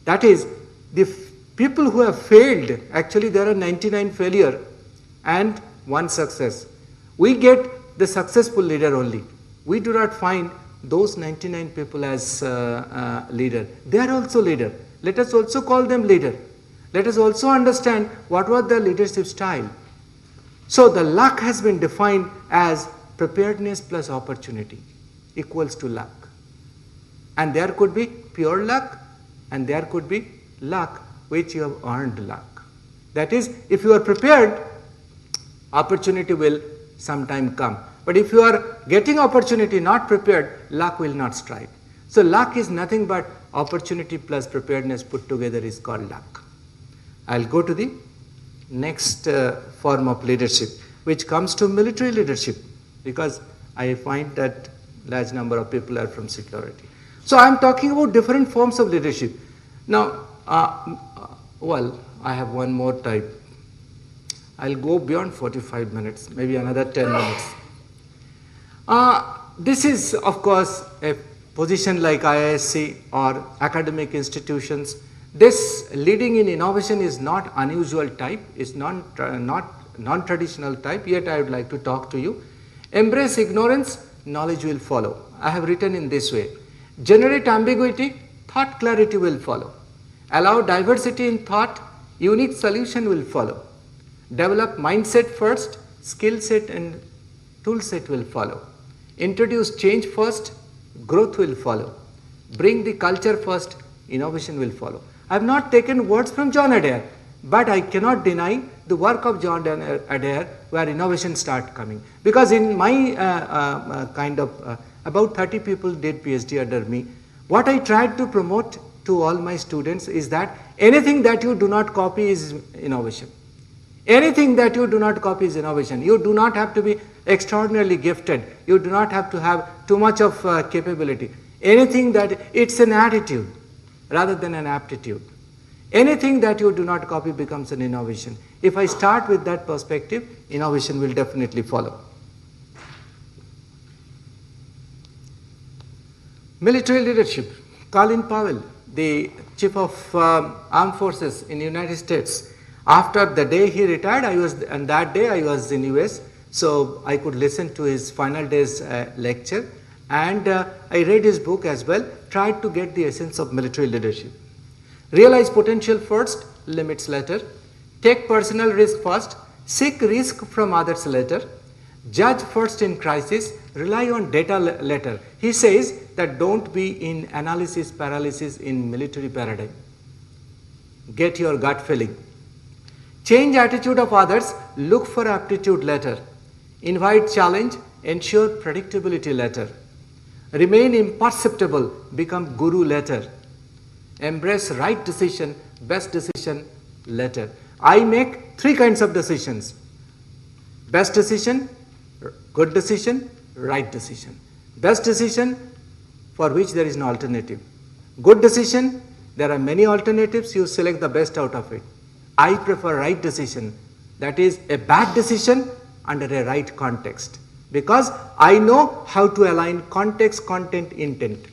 Speaker 3: That is, the people who have failed, actually there are 99 failure and 1 success. We get the successful leader only. We do not find those 99 people as leader. They are also leader. Let us also call them leader. Let us also understand what was their leadership style. So the luck has been defined as preparedness plus opportunity equals to luck. And there could be pure luck and there could be luck which you have earned luck. That is, if you are prepared, opportunity will sometime come. But if you are getting opportunity not prepared, luck will not strike. So luck is nothing but opportunity plus preparedness put together is called luck. I'll go to the next form of leadership, which comes to military leadership, because I find that large number of people are from security. So I'm talking about different forms of leadership. Now, well, I have one more type. I'll go beyond 45 minutes, maybe another 10 minutes. This is, of course, a position like IISc or academic institutions. This leading in innovation is not unusual type, it's non-traditional type, yet I would like to talk to you. Embrace ignorance, knowledge will follow. I have written in this way. Generate ambiguity, thought clarity will follow. Allow diversity in thought, unique solution will follow. Develop mindset first, skill set and tool set will follow. Introduce change first, growth will follow. Bring the culture first, innovation will follow. I have not taken words from John Adair, but I cannot deny the work of John Adair where innovation start coming. Because in my about 30 people did PhD under me. What I tried to promote to all my students is that anything that you do not copy is innovation. Anything that you do not copy is innovation. You do not have to be extraordinarily gifted. You do not have to have too much of capability. Anything that, it's an attitude rather than an aptitude. Anything that you do not copy becomes an innovation. If I start with that perspective, innovation will definitely follow. Military leadership. Colin Powell, the Chief of Armed Forces in the United States, after the day he retired, and that day I was in US, so I could listen to his final day's lecture, and I read his book as well, tried to get the essence of military leadership. Realize potential first, limits later. Take personal risk first, seek risk from others later. Judge first in crisis, rely on data later. He says that don't be in analysis paralysis in military paradigm. Get your gut feeling. Change attitude of others, look for aptitude later. Invite challenge, ensure predictability later. Remain imperceptible, become guru later. Embrace right decision, best decision later. I make three kinds of decisions. Best decision, good decision, right decision. Best decision for which there is no alternative. Good decision, there are many alternatives, you select the best out of it. I prefer right decision, that is a bad decision under a right context, because I know how to align context, content, intent.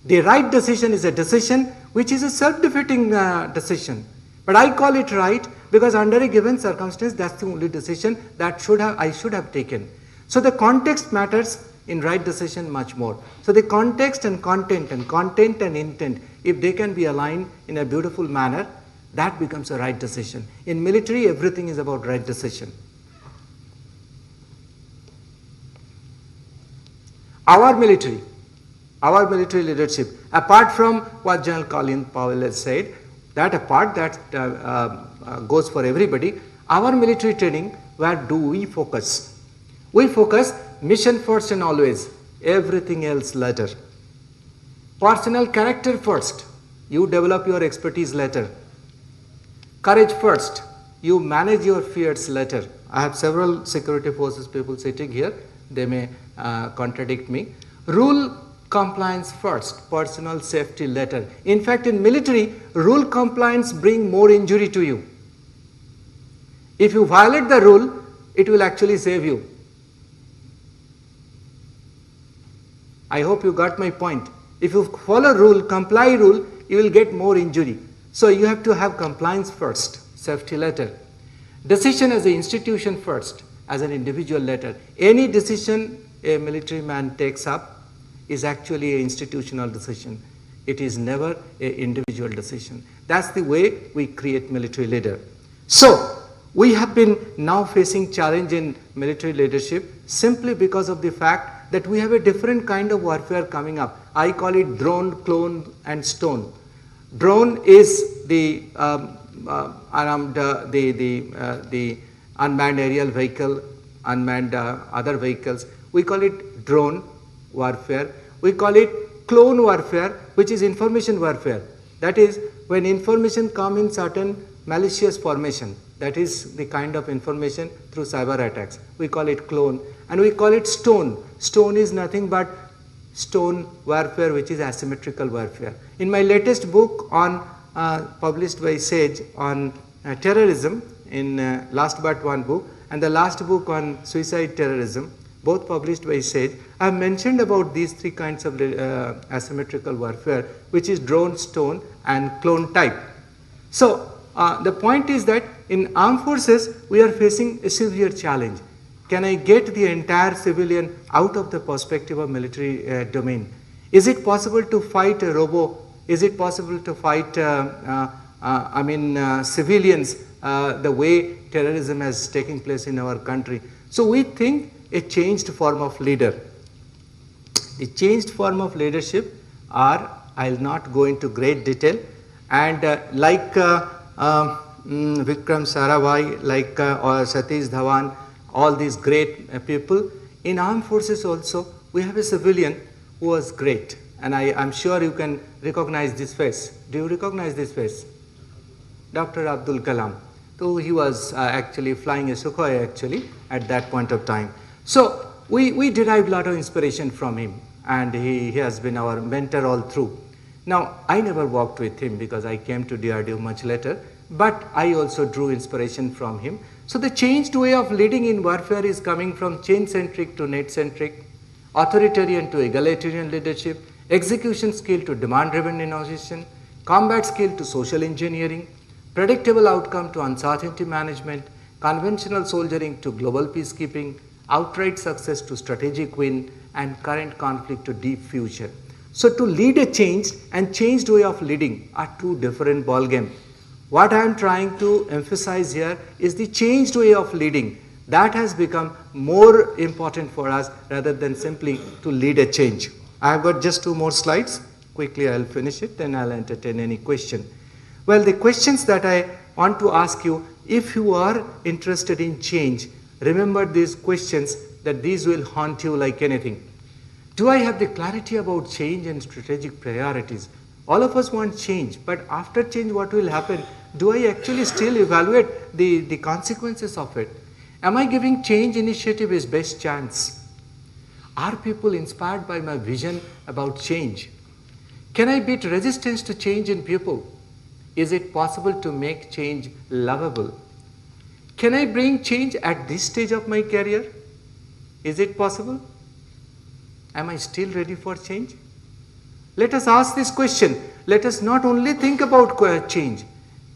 Speaker 3: The right decision is a decision which is a self-defeating decision, but I call it right because under a given circumstance that's the only decision that I should have taken. So the context matters in right decision much more. So the context and content and intent, if they can be aligned in a beautiful manner, that becomes a right decision. In military, everything is about right decision. Our military leadership, apart from what General Colin Powell has said, that apart, that goes for everybody, our military training, where do we focus? We focus mission first and always, everything else later. Personal character first, you develop your expertise later. Courage first, you manage your fears later. I have several security forces people sitting here, they may contradict me. Rule compliance first, personal safety later. In fact, in military, rule compliance bring more injury to you. If you violate the rule, it will actually save you. I hope you got my point. If you follow rule, comply rule, you will get more injury. So you have to have compliance first, safety later. Decision as an institution first, as an individual later. Any decision a military man takes up is actually an institutional decision. It is never an individual decision. That's the way we create military leader. So we have been now facing challenge in military leadership simply because of the fact that we have a different kind of warfare coming up. I call it drone, clone, and stone. Drone is the unmanned aerial vehicle unmanned other vehicles. We call it drone warfare. We call it clone warfare, which is information warfare. That is, when information come in certain malicious formation, that is the kind of information through cyber attacks. We call it clone, and we call it stone. Stone is nothing but stone warfare, which is asymmetrical warfare. In my latest book on published by Sage on terrorism, in last but one book, and the last book on suicide terrorism, both published by Sage, I have mentioned about these three kinds of asymmetrical warfare, which is drone, stone, and clone type. So the point is that in armed forces, we are facing a severe challenge. Can I get the entire civilian out of the perspective of military domain? Is it possible to fight a robo? Is it possible to fight civilians the way terrorism is taking place in our country? So we think a changed form of leader. The changed form of leadership are, I'll not go into great detail, and like Vikram Sarabhai, like or Satish Dhawan, all these great people. In armed forces also, we have a civilian who was great, and I'm sure you can recognize this face. Do you recognize this face? Dr. Abdul Kalam. So he was actually flying a Sukhoi actually at that point of time. So we derived a lot of inspiration from him, and he has been our mentor all through. Now, I never worked with him because I came to DRDO much later, but I also drew inspiration from him. So the changed way of leading in warfare is coming from change-centric to net-centric, authoritarian to egalitarian leadership, execution skill to demand-driven negotiation, combat skill to social engineering, predictable outcome to uncertainty management, conventional soldiering to global peacekeeping, outright success to strategic win, and current conflict to deep fusion. So to lead a changed and changed way of leading are two different ballgames. What I am trying to emphasize here is the changed way of leading. That has become more important for us rather than simply to lead a change. I have got just 2 more slides. Quickly I'll finish it, then I'll entertain any question. Well, the questions that I want to ask you, if you are interested in change, remember these questions, that these will haunt you like anything. Do I have the clarity about change and strategic priorities? All of us want change, but after change what will happen? Do I actually still evaluate the consequences of it? Am I giving change initiative its best chance? Are people inspired by my vision about change? Can I beat resistance to change in people? Is it possible to make change lovable? Can I bring change at this stage of my career? Is it possible? Am I still ready for change? Let us ask this question. Let us not only think about change.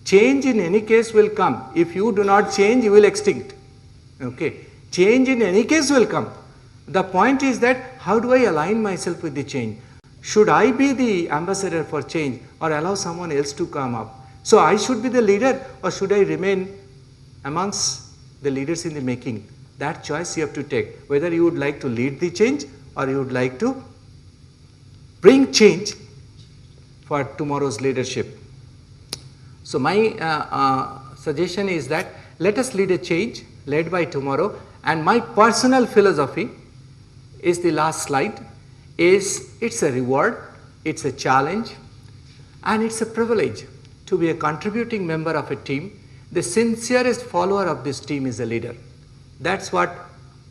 Speaker 3: Change in any case will come. If you do not change, you will extinct. Okay. Change in any case will come. The point is that how do I align myself with the change? Should I be the ambassador for change or allow someone else to come up? So I should be the leader or should I remain amongst the leaders in the making? That choice you have to take. Whether you would like to lead the change or you would like to bring change for tomorrow's leadership. So my suggestion is that let us lead a change led by tomorrow, and my personal philosophy is the last slide, is it's a reward, it's a challenge, and it's a privilege to be a contributing member of a team. The sincerest follower of this team is a leader. That's what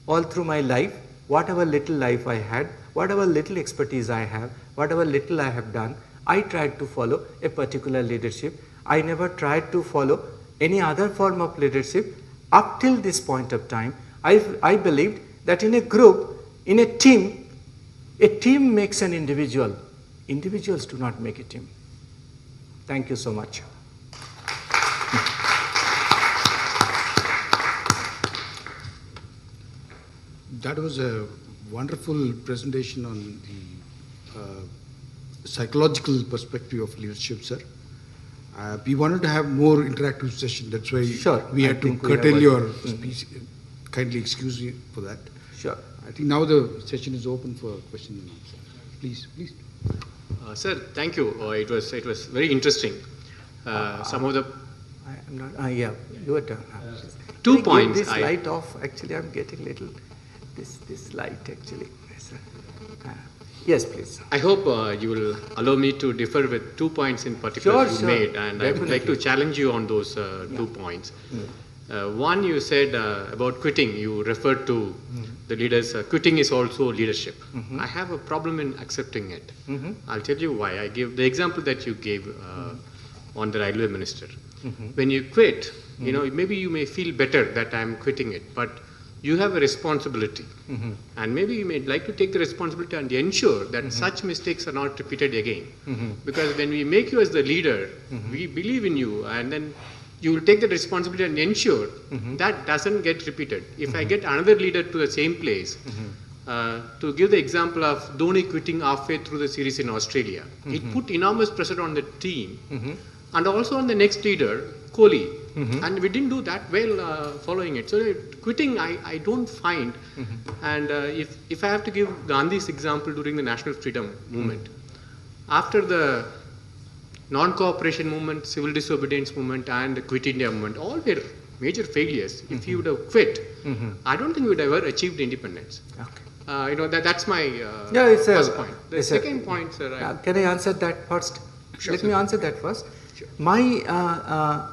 Speaker 3: all through my life, whatever little life I had, whatever little expertise I have, whatever little I have done, I tried to follow a particular leadership. I never tried to follow any other form of leadership up till this point of time. I believed that in a group, in a team makes an individual. Individuals do not make a team. Thank you so much.
Speaker 2: That was a wonderful presentation on the psychological perspective of leadership, sir. We wanted to have more interactive session. That's why we had to curtail your speech. Kindly excuse me for that.
Speaker 3: Sure.
Speaker 2: I think now the session is open for question and answer. Please.
Speaker 4: Sir, thank you. It was very interesting. Some of the
Speaker 3: I am not, yeah, your turn.
Speaker 4: 2
Speaker 3: Can I give
Speaker 4: points
Speaker 3: this
Speaker 4: I-
Speaker 3: light off, actually I'm getting little, this light actually. Yes, sir. Yes, please.
Speaker 4: I hope you will allow me to differ with 2 points in particular
Speaker 3: Sure,
Speaker 4: you
Speaker 3: sure.
Speaker 4: made, and I would like to
Speaker 3: Definitely.
Speaker 4: challenge you on those 2 points. One, you said about quitting. You referred to the leaders. Quitting is also leadership. I have a problem in accepting it. I'll tell you why. I give the example that you gave on the railway minister. When you quit, you know, maybe you may feel better that I'm quitting it, but you have a responsibility, and maybe you may like to take the responsibility and ensure that such mistakes are not repeated again. Because when we make you as the leader, we believe in you, and then you will take the responsibility and ensure that doesn't get repeated. If I get another leader to the same place, to give the example of Dhoni quitting halfway through the series in Australia, it put enormous pressure on the team and also on the next leader, Kohli. And we didn't do that well following it. So quitting, I don't find. And if I have to give Gandhi's example during the national freedom movement, after the non-cooperation movement, civil disobedience movement, and the Quit India movement, all were major failures. If you would have quit, I don't think we would have ever achieved independence.
Speaker 3: Okay.
Speaker 4: You know, that's my
Speaker 3: Yeah, it's
Speaker 4: first point. The
Speaker 3: it's
Speaker 4: second point, sir,
Speaker 3: can I answer that first?
Speaker 4: Sure,
Speaker 3: Let
Speaker 4: sir.
Speaker 3: me answer that first.
Speaker 4: Sure.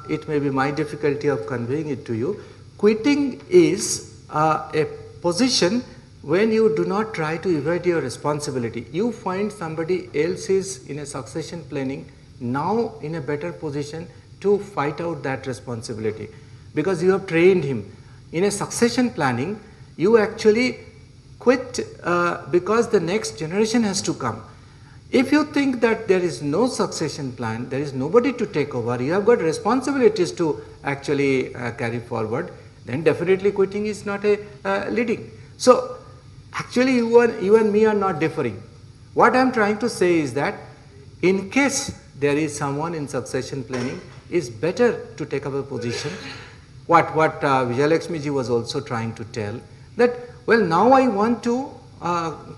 Speaker 3: It may be my difficulty of conveying it to you. Quitting is a position when you do not try to evade your responsibility. You find somebody else is in a succession planning now in a better position to fight out that responsibility because you have trained him. In a succession planning, you actually quit because the next generation has to come. If you think that there is no succession plan, there is nobody to take over, you have got responsibilities to actually carry forward, then definitely quitting is not a leading. So actually you and me are not differing. What I am trying to say is that in case there is someone in succession planning, it's better to take up a position. What Vijayalakshmi ji was also trying to tell, that well, now I want to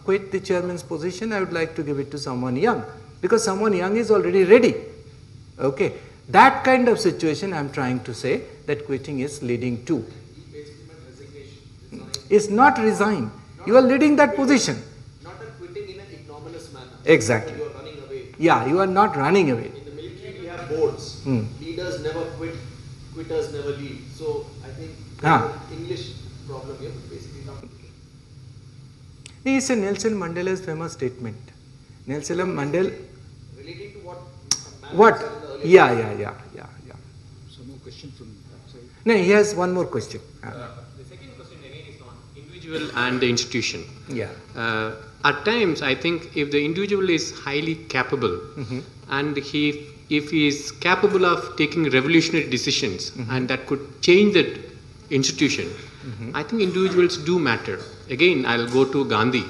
Speaker 3: quit the chairman's position, I would like to give it to someone young, because someone young is already ready. Okay, that kind of situation I am trying to say that quitting is leading to. It's not resign. You are leading that position.
Speaker 5: Not a quitting in an ignominious manner.
Speaker 3: Exactly.
Speaker 5: You are running away.
Speaker 3: Yeah, you are not running away.
Speaker 5: In the military, we have boards. Leaders never quit, quitters never leave. So I think there's an English problem here, basically not.
Speaker 3: It's a Nelson Mandela's famous statement. Nelson Mandela.
Speaker 5: Relating to what?
Speaker 3: What?
Speaker 5: said in the earlier
Speaker 3: Yeah.
Speaker 2: Some more question from that side.
Speaker 3: No, he has one more question.
Speaker 4: The second question again is on individual and the institution.
Speaker 3: Yeah.
Speaker 4: At times, I think if the individual is highly capable and if he is capable of taking revolutionary decisions and that could change the institution, I think individuals do matter. Again, I'll go to Gandhi.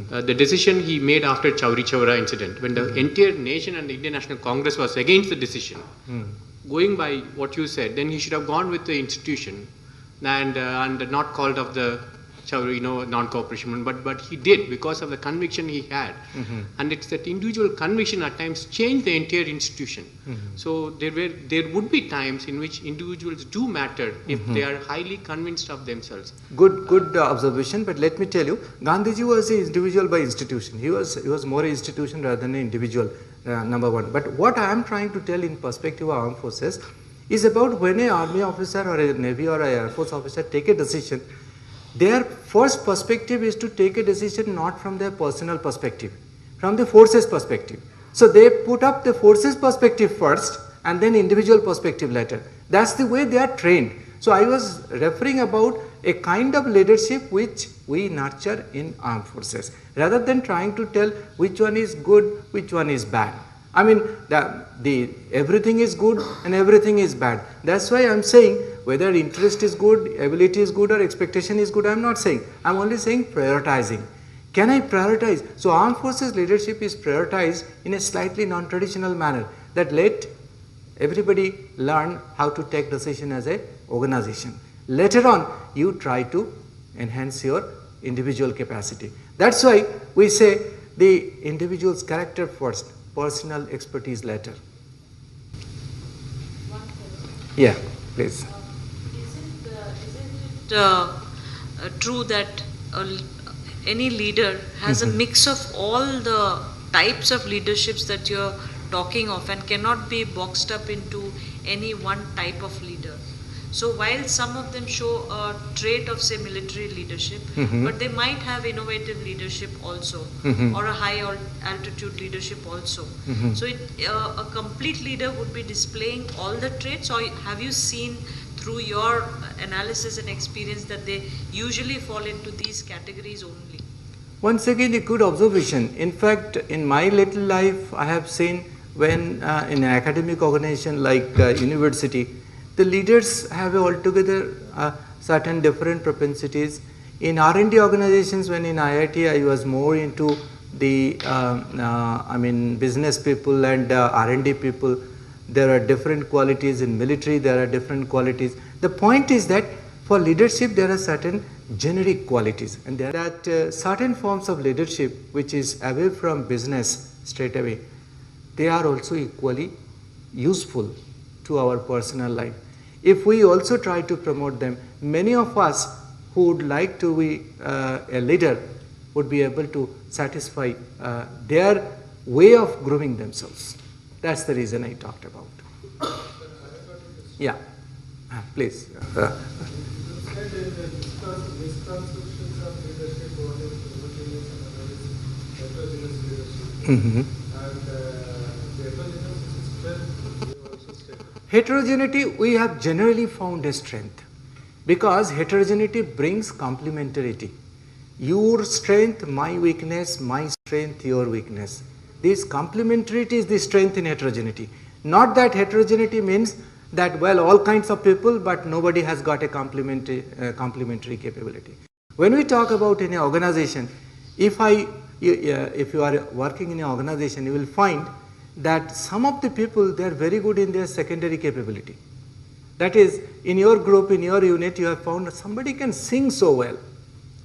Speaker 4: The decision he made after Chauri Chaura incident, when the entire nation and the Indian National Congress was against the decision, going by what you said, then he should have gone with the institution and not called off the Chauri, non-cooperation movement, but he did because of the conviction he had. And it's that individual conviction at times changed the entire institution. So there would be times in which individuals do matter if they are highly convinced of themselves.
Speaker 3: Good observation, but let me tell you, Gandhiji was an individual by institution. He was more an institution rather than an individual, number one. But what I am trying to tell in perspective of armed forces is about when an army officer or a navy or an air force officer take a decision, their first perspective is to take a decision not from their personal perspective, from the forces perspective. So they put up the forces perspective first and then individual perspective later. That's the way they are trained. So I was referring about a kind of leadership which we nurture in armed forces, rather than trying to tell which one is good, which one is bad. I mean, everything is good and everything is bad. That's why I'm saying whether interest is good, ability is good, or expectation is good, I'm not saying. I'm only saying prioritizing. Can I prioritize? So armed forces leadership is prioritized in a slightly non-traditional manner, that let everybody learn how to take decision as an organization. Later on, you try to enhance your individual capacity. That's why we say the individual's character first, personal expertise later. Yeah, please.
Speaker 6: Isn't it true that any leader has a mix of all the types of leaderships that you're talking of and cannot be boxed up into any one type of leader? So while some of them show a trait of, say, military leadership, but they might have innovative leadership also, or a high altitude leadership also. So a complete leader would be displaying all the traits, or have you seen through your analysis and experience that they usually fall into these categories only?
Speaker 3: Once again, a good observation. In fact, in my little life, I have seen when in an academic organization like university, the leaders have altogether certain different propensities. In R&D organizations, when in IIT, I was more into the, business people and R&D people. There are different qualities. In military, there are different qualities. The point is that for leadership, there are certain generic qualities, and there are certain forms of leadership which is away from business straight away. They are also equally useful to our personal life. If we also try to promote them, many of us who would like to be a leader would be able to satisfy their way of grooming themselves. That's the reason I talked about. Yeah, please. Heterogeneity, we have generally found a strength, because heterogeneity brings complementarity. Your strength, my weakness, my strength, your weakness. This complementarity is the strength in heterogeneity. Not that heterogeneity means that, well, all kinds of people, but nobody has got a complementary capability. When we talk about in an organization, if you are working in an organization, you will find that some of the people, they are very good in their secondary capability. That is, in your group, in your unit, you have found that somebody can sing so well.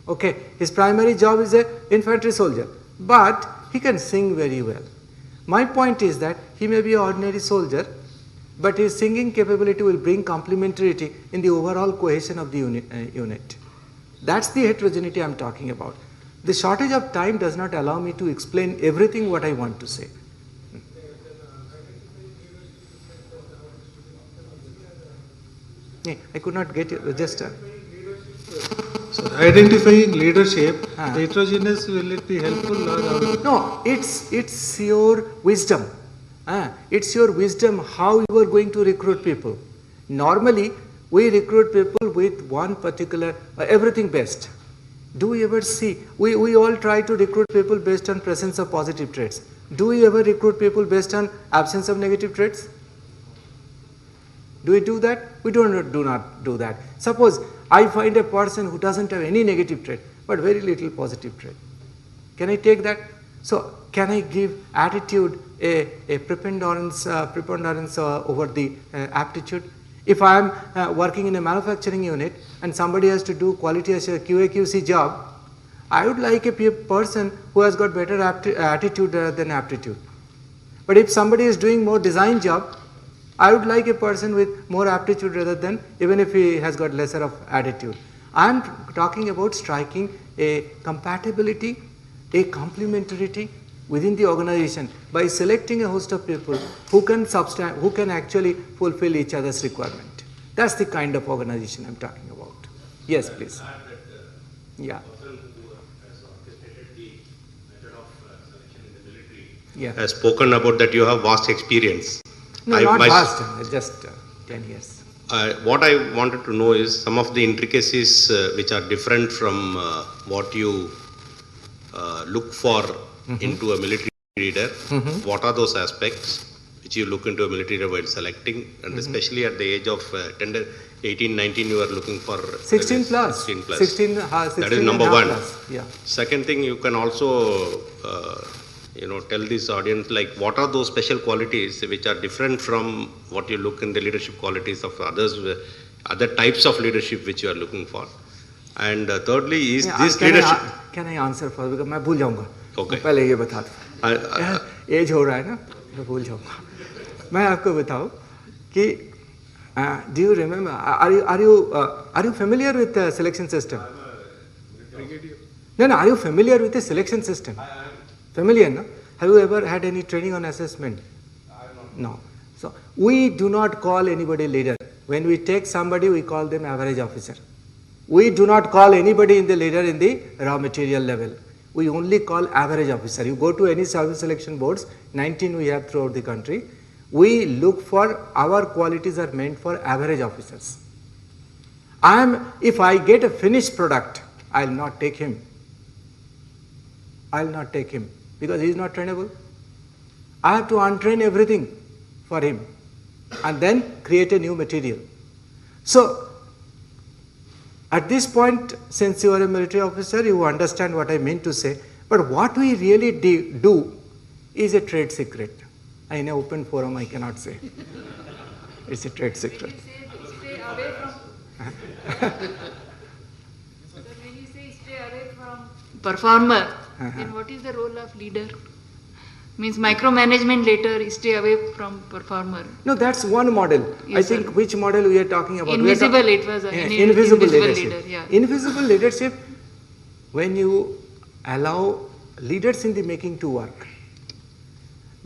Speaker 3: Okay, his primary job is an infantry soldier, but he can sing very well. My point is that he may be an ordinary soldier, but his singing capability will bring complementarity in the overall cohesion of the unit. That's the heterogeneity I'm talking about. The shortage of time does not allow me to explain everything what I want to say. I could not get you, just...
Speaker 7: So identifying leadership, heterogeneous, will it be helpful or?
Speaker 3: No, it's your wisdom. It's your wisdom how you are going to recruit people. Normally, we recruit people with one particular, everything best. Do we ever see, we all try to recruit people based on presence of positive traits. Do we ever recruit people based on absence of negative traits? Do we do that? We do not do that. Suppose I find a person who doesn't have any negative trait, but very little positive trait. Can I take that? So, can I give attitude a preponderance over the aptitude? If I am working in a manufacturing unit and somebody has to do quality assurance QA/QC job, I would like a person who has got better attitude than aptitude. But if somebody is doing more design job, I would like a person with more aptitude rather than, even if he has got lesser of attitude. I am talking about striking a compatibility, a complementarity within the organization by selecting a host of people who can actually fulfill each other's requirement. That's the kind of organization I'm talking about. Yes, please. Yeah. Yeah.
Speaker 8: Has spoken about that you have vast experience.
Speaker 3: No, not vast, just 10 years.
Speaker 8: What I wanted to know is some of the intricacies which are different from what you look for into a military leader. What are those aspects which you look into a military leader while selecting, and especially at the age of 18, 19, you are looking for
Speaker 3: 16 plus.
Speaker 8: 16 plus.
Speaker 3: 16
Speaker 8: that is number one.
Speaker 3: Plus. Yeah.
Speaker 8: Second thing, you can also tell this audience, like, what are those special qualities which are different from what you look in the leadership qualities of others, other types of leadership which you are looking for. And thirdly is this leadership.
Speaker 3: Can I answer first, because मैं भूल जाऊंगा.
Speaker 8: Okay.
Speaker 3: पहले ये बता दो. As हो रहा है ना, मैं भूल जाऊंगा. मैं आपको बताऊं कि Do you remember? Are you familiar with the selection system? No. Are you familiar with the selection system? Familiar, no? Have you ever had any training on assessment? No. So we do not call anybody leader. When we take somebody, we call them average officer. We do not call anybody in the leader in the raw material level. We only call average officer. You go to any service selection boards, 19 we have throughout the country. We look for, our qualities are meant for average officers. If I get a finished product, I will not take him. I will not take him because he is not trainable. I have to untrain everything for him and then create a new material. So, at this point, since you are a military officer, you understand what I mean to say. But what we really do is a trade secret. In an open forum, I cannot say. It's a trade secret.
Speaker 9: Stay away from. So when you say stay away from performer, then what is the role of leader? Means micromanagement later, stay away from performer.
Speaker 3: No, that's one model.
Speaker 9: Yes,
Speaker 3: I think
Speaker 9: sir.
Speaker 3: which model we are talking about?
Speaker 9: Invisible, it was
Speaker 3: invisible leadership.
Speaker 9: leader. Yeah.
Speaker 3: Invisible leadership, when you allow leaders in the making to work.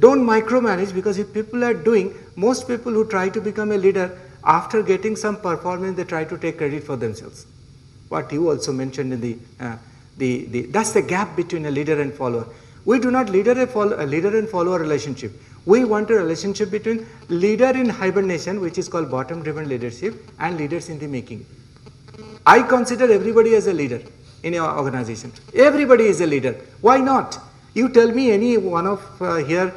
Speaker 3: Don't micromanage, because if people are doing, most people who try to become a leader, after getting some performance, they try to take credit for themselves. What you also mentioned in that's the gap between a leader and follower. We do not leader and follower relationship. We want a relationship between leader in hibernation, which is called bottom-driven leadership, and leaders in the making. I consider everybody as a leader in your organization. Everybody is a leader. Why not? You tell me any one of here,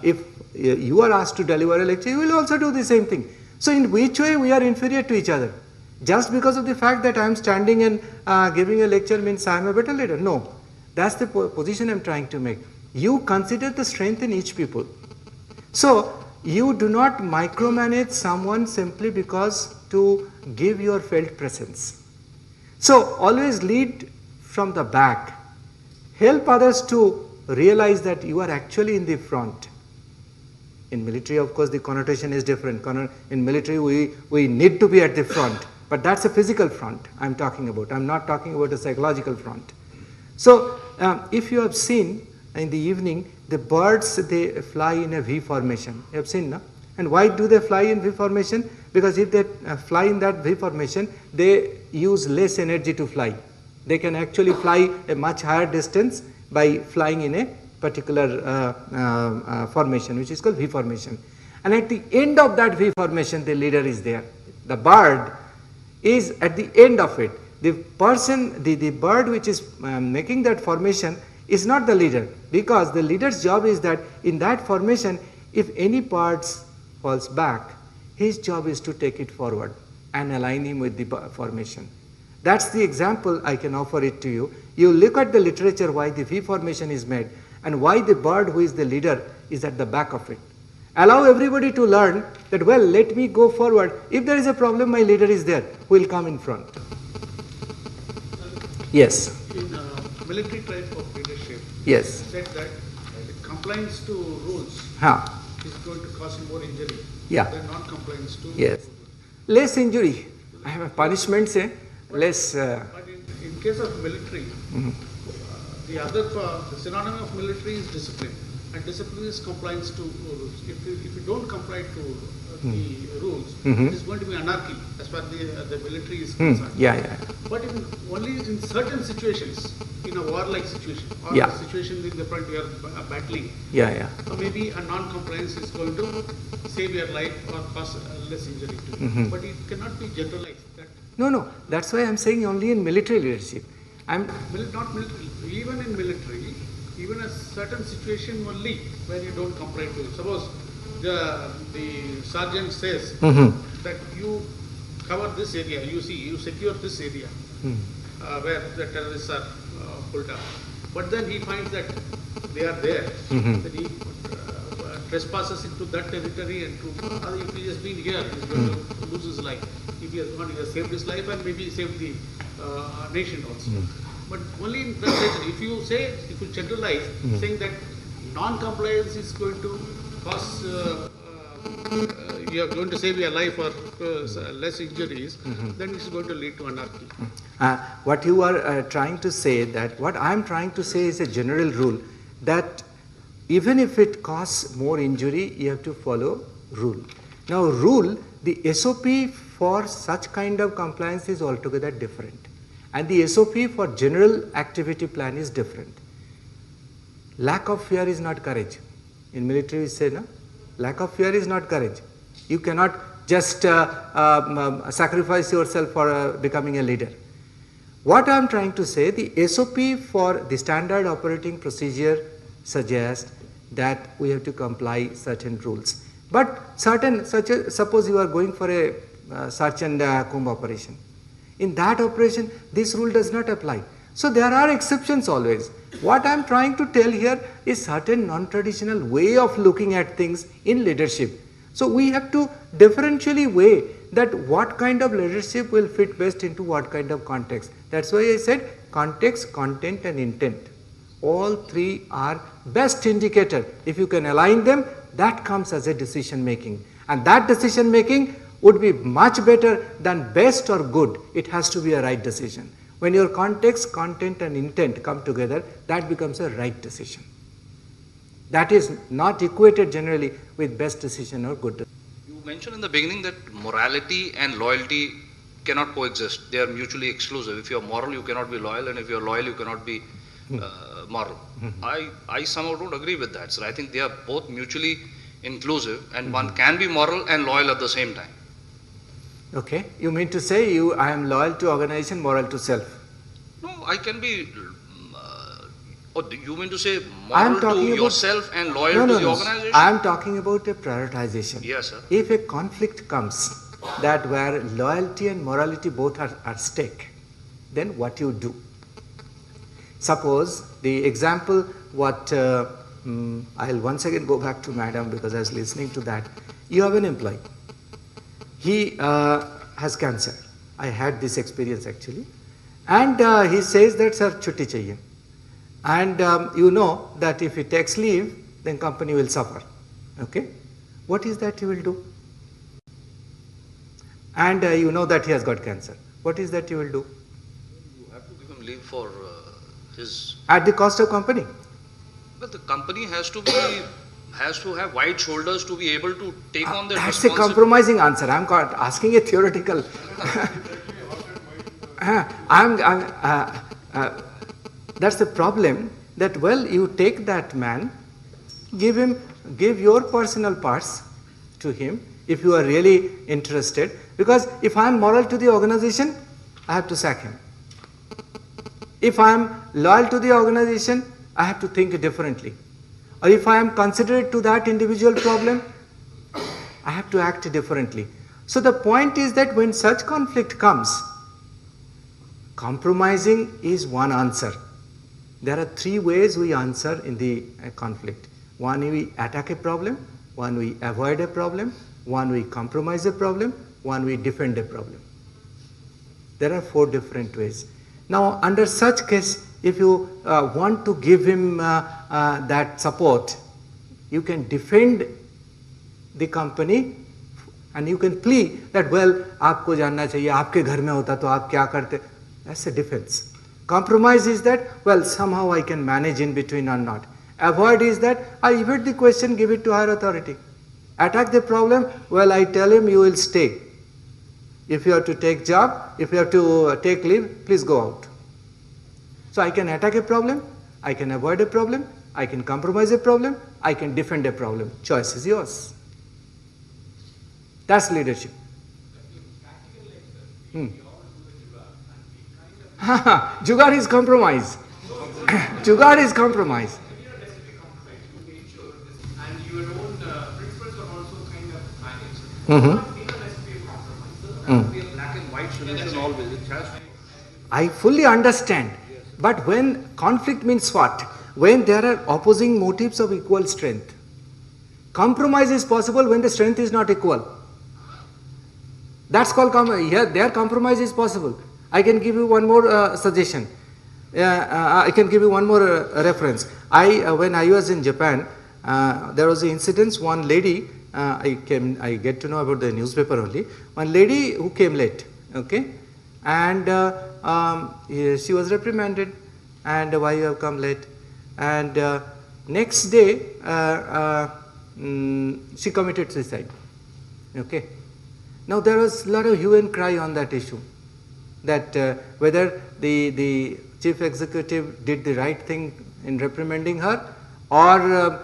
Speaker 3: if you are asked to deliver a lecture, you will also do the same thing. So in which way we are inferior to each other? Just because of the fact that I am standing and giving a lecture means I am a better leader? No. That's the position I am trying to make. You consider the strength in each people. So you do not micromanage someone simply because to give your felt presence. So always lead from the back. Help others to realize that you are actually in the front. In military, of course, the connotation is different. In military, we need to be at the front. But that's a physical front I'm talking about. I'm not talking about a psychological front. So if you have seen in the evening, the birds, they fly in a V formation. You have seen, no? And why do they fly in V formation? Because if they fly in that V formation, they use less energy to fly. They can actually fly a much higher distance by flying in a particular formation, which is called V formation. And at the end of that V formation, the leader is there. The bird is at the end of it. The person, the bird which is making that formation is not the leader, because the leader's job is that in that formation, if any parts falls back, his job is to take it forward and align him with the formation. That's the example I can offer it to you. You look at the literature why the V formation is made and why the bird who is the leader is at the back of it. Allow everybody to learn that, well, let me go forward. If there is a problem, my leader is there, who will come in front. Yes.
Speaker 2: In military type of leadership,
Speaker 3: yes,
Speaker 2: said that compliance to rules is going to cause more injury than non-compliance to
Speaker 3: rules. Less injury. I have a punishment, say, less.
Speaker 2: But in case of military, the synonym of military is discipline. And discipline is compliance to rules. If you don't comply to the rules, it is going to be anarchy as far as the military is concerned. But only in certain situations, in a warlike situation, or a situation in the front you are battling, so maybe a non-compliance is going to save your life or cause less injury to you. But it cannot be generalized.
Speaker 3: No. That's why I'm saying only in military leadership.
Speaker 2: Not military. Even in military, even a certain situation only where you don't comply to it. Suppose the sergeant says that you cover this area, you secure this area where the terrorists are pulled up. But then he finds that they are there. Then he trespasses into that territory, and if he has been here, he is going to lose his life. If he has gone, he has saved his life and maybe saved the nation also. But only in that case, if you generalize, saying that non-compliance is going to cause you are going to save your life or less injuries, then it's going to lead to anarchy.
Speaker 3: What you are trying to say, that what I am trying to say is a general rule that even if it causes more injury, you have to follow rule. Now rule, the SOP for such kind of compliance is altogether different, and the SOP for general activity plan is different. Lack of fear is not courage. In military we say, no? Lack of fear is not courage. You cannot just sacrifice yourself for becoming a leader. What I am trying to say, the SOP for the standard operating procedure suggests that we have to comply certain rules. But suppose you are going for a search and comb operation. In that operation, this rule does not apply. So there are exceptions always. What I am trying to tell here is certain non-traditional way of looking at things in leadership. So we have to differentially weigh that what kind of leadership will fit best into what kind of context. That's why I said context, content and intent. All three are best indicator. If you can align them, that comes as a decision making. And that decision making would be much better than best or good. It has to be a right decision. When your context, content and intent come together, that becomes a right decision. That is not equated generally with best decision or good decision.
Speaker 10: You mentioned in the beginning that morality and loyalty cannot coexist. They are mutually exclusive. If you are moral, you cannot be loyal, and if you are loyal, you cannot be moral. I somehow don't agree with that. So I think they are both mutually inclusive, and one can be moral and loyal at the same time.
Speaker 3: Okay, you mean to say I am loyal to organization, moral to self?
Speaker 10: No, I can be, you mean to say moral to yourself and loyal to the organization?
Speaker 3: I am talking about a prioritization.
Speaker 10: Yes, sir.
Speaker 3: If a conflict comes that where loyalty and morality both are at stake, then what you do? Suppose the example what I'll once again go back to madam because I was listening to that. You have an employee. He has cancer. I had this experience actually. And he says that, sir, chutti chahiye. And you know that if he takes leave, then company will suffer. Okay? What is that he will do? And you know that he has got cancer. What is that you will do?
Speaker 10: You have to give him leave for his...
Speaker 3: At the cost of company.
Speaker 10: But the company has to have wide shoulders to be able to take on that
Speaker 3: responsibility. That's a compromising answer. I'm asking a theoretical. That's the problem, that well, you take that man, give your personal parts to him if you are really interested, because if I am moral to the organization, I have to sack him. If I am loyal to the organization, I have to think differently. Or if I am considerate to that individual problem, I have to act differently. So the point is that when such conflict comes, compromising is one answer. There are three ways we answer in the conflict. One, we attack a problem. One, we avoid a problem. One, we compromise a problem. One, we defend a problem. There are 4 different ways. Now, under such case, if you want to give him that support, you can defend the company and you can plea that, well, aapko janna chahiye, aapke ghar mein hota to aap kya karte? That's a defense. Compromise is that, well, somehow I can manage in between or not. Avoid is that, I evade the question, give it to higher authority. Attack the problem, well, I tell him you will stay. If you have to take job, if you have to take leave, please go out. So I can attack a problem, I can avoid a problem, I can compromise a problem, I can defend a problem. Choice is yours. That's leadership. Jugaad is compromise. Jugaad is compromise.
Speaker 11: And your own principles are also kind of managed. Be a black and white solution always. It has to be.
Speaker 3: I fully understand. But when conflict means what? When there are opposing motives of equal strength. Compromise is possible when the strength is not equal. That's called there compromise is possible. I can give you one more suggestion. I can give you one more reference. When I was in Japan, there was an incident. One lady, I get to know about the newspaper only. One lady who came late, okay, and she was reprimanded, and why you have come late, and next day she committed suicide, okay. Now there was a lot of hue and cry on that issue, that whether the chief executive did the right thing in reprimanding her, or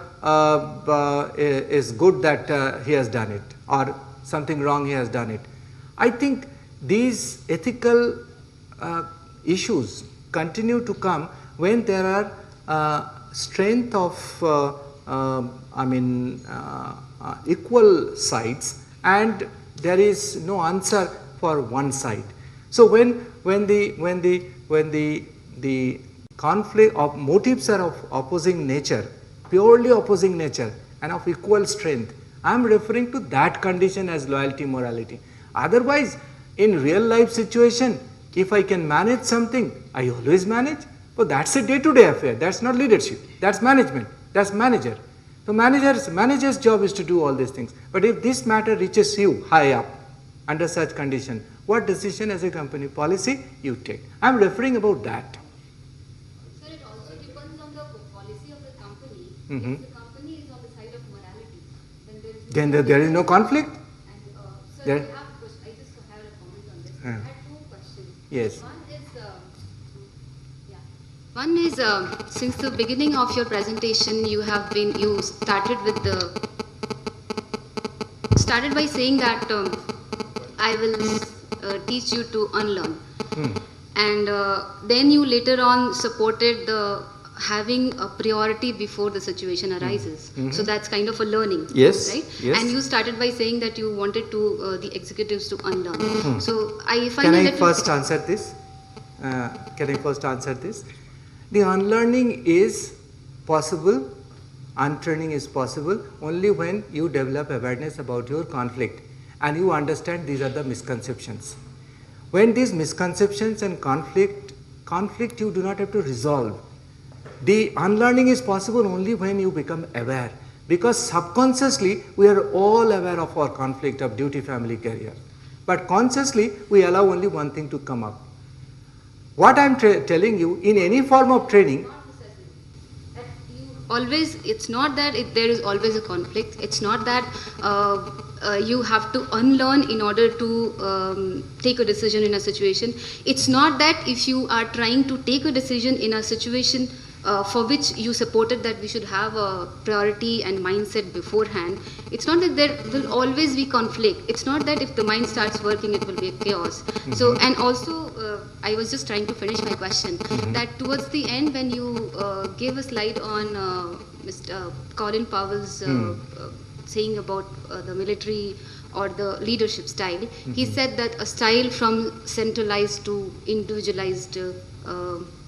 Speaker 3: is good that he has done it, or something wrong he has done it. I think these ethical issues continue to come when there are strength of equal sides, and there is no answer for one side. So when the conflict of motives are of opposing nature, purely opposing nature, and of equal strength, I am referring to that condition as loyalty, morality. Otherwise, in real life situation, if I can manage something, I always manage. But that's a day-to-day affair. That's not leadership. That's management. That's manager. So manager's job is to do all these things. But if this matter reaches you high up, under such condition, what decision as a company policy you take? I am referring about that.
Speaker 12: Sir, it also depends on the policy of the company. If the company is on the side of morality, then
Speaker 3: there is no conflict.
Speaker 12: And, sir,
Speaker 3: There-
Speaker 12: I just have a comment on this. I had two questions.
Speaker 3: Yes.
Speaker 12: One is since the beginning of your presentation, you started by saying that I will teach you to unlearn, and then you later on supported the having a priority before the situation arises. So that's kind of a learning,
Speaker 3: Yes,
Speaker 12: right?
Speaker 3: yes.
Speaker 12: And you started by saying that you wanted to the executives to unlearn. So I find
Speaker 3: Can
Speaker 12: a
Speaker 3: I
Speaker 12: little
Speaker 3: first answer this? The unlearning is possible, untraining is possible only when you develop awareness about your conflict and you understand these are the misconceptions. When these misconceptions and conflict you do not have to resolve. The unlearning is possible only when you become aware, because subconsciously we are all aware of our conflict of duty, family, career, but consciously we allow only one thing to come up. What I am telling you, in any form of training,
Speaker 12: always, it's not that there is always a conflict. It's not that you have to unlearn in order to take a decision in a situation. It's not that if you are trying to take a decision in a situation for which you supported that we should have a priority and mindset beforehand, it's not that there will always be conflict. It's not that if the mind starts working, it will be a chaos. So, and also, I was just trying to finish my question, that towards the end when you gave a slide on Mr. Colin Powell's saying about the military or the leadership style, he said that a style from centralized to individualized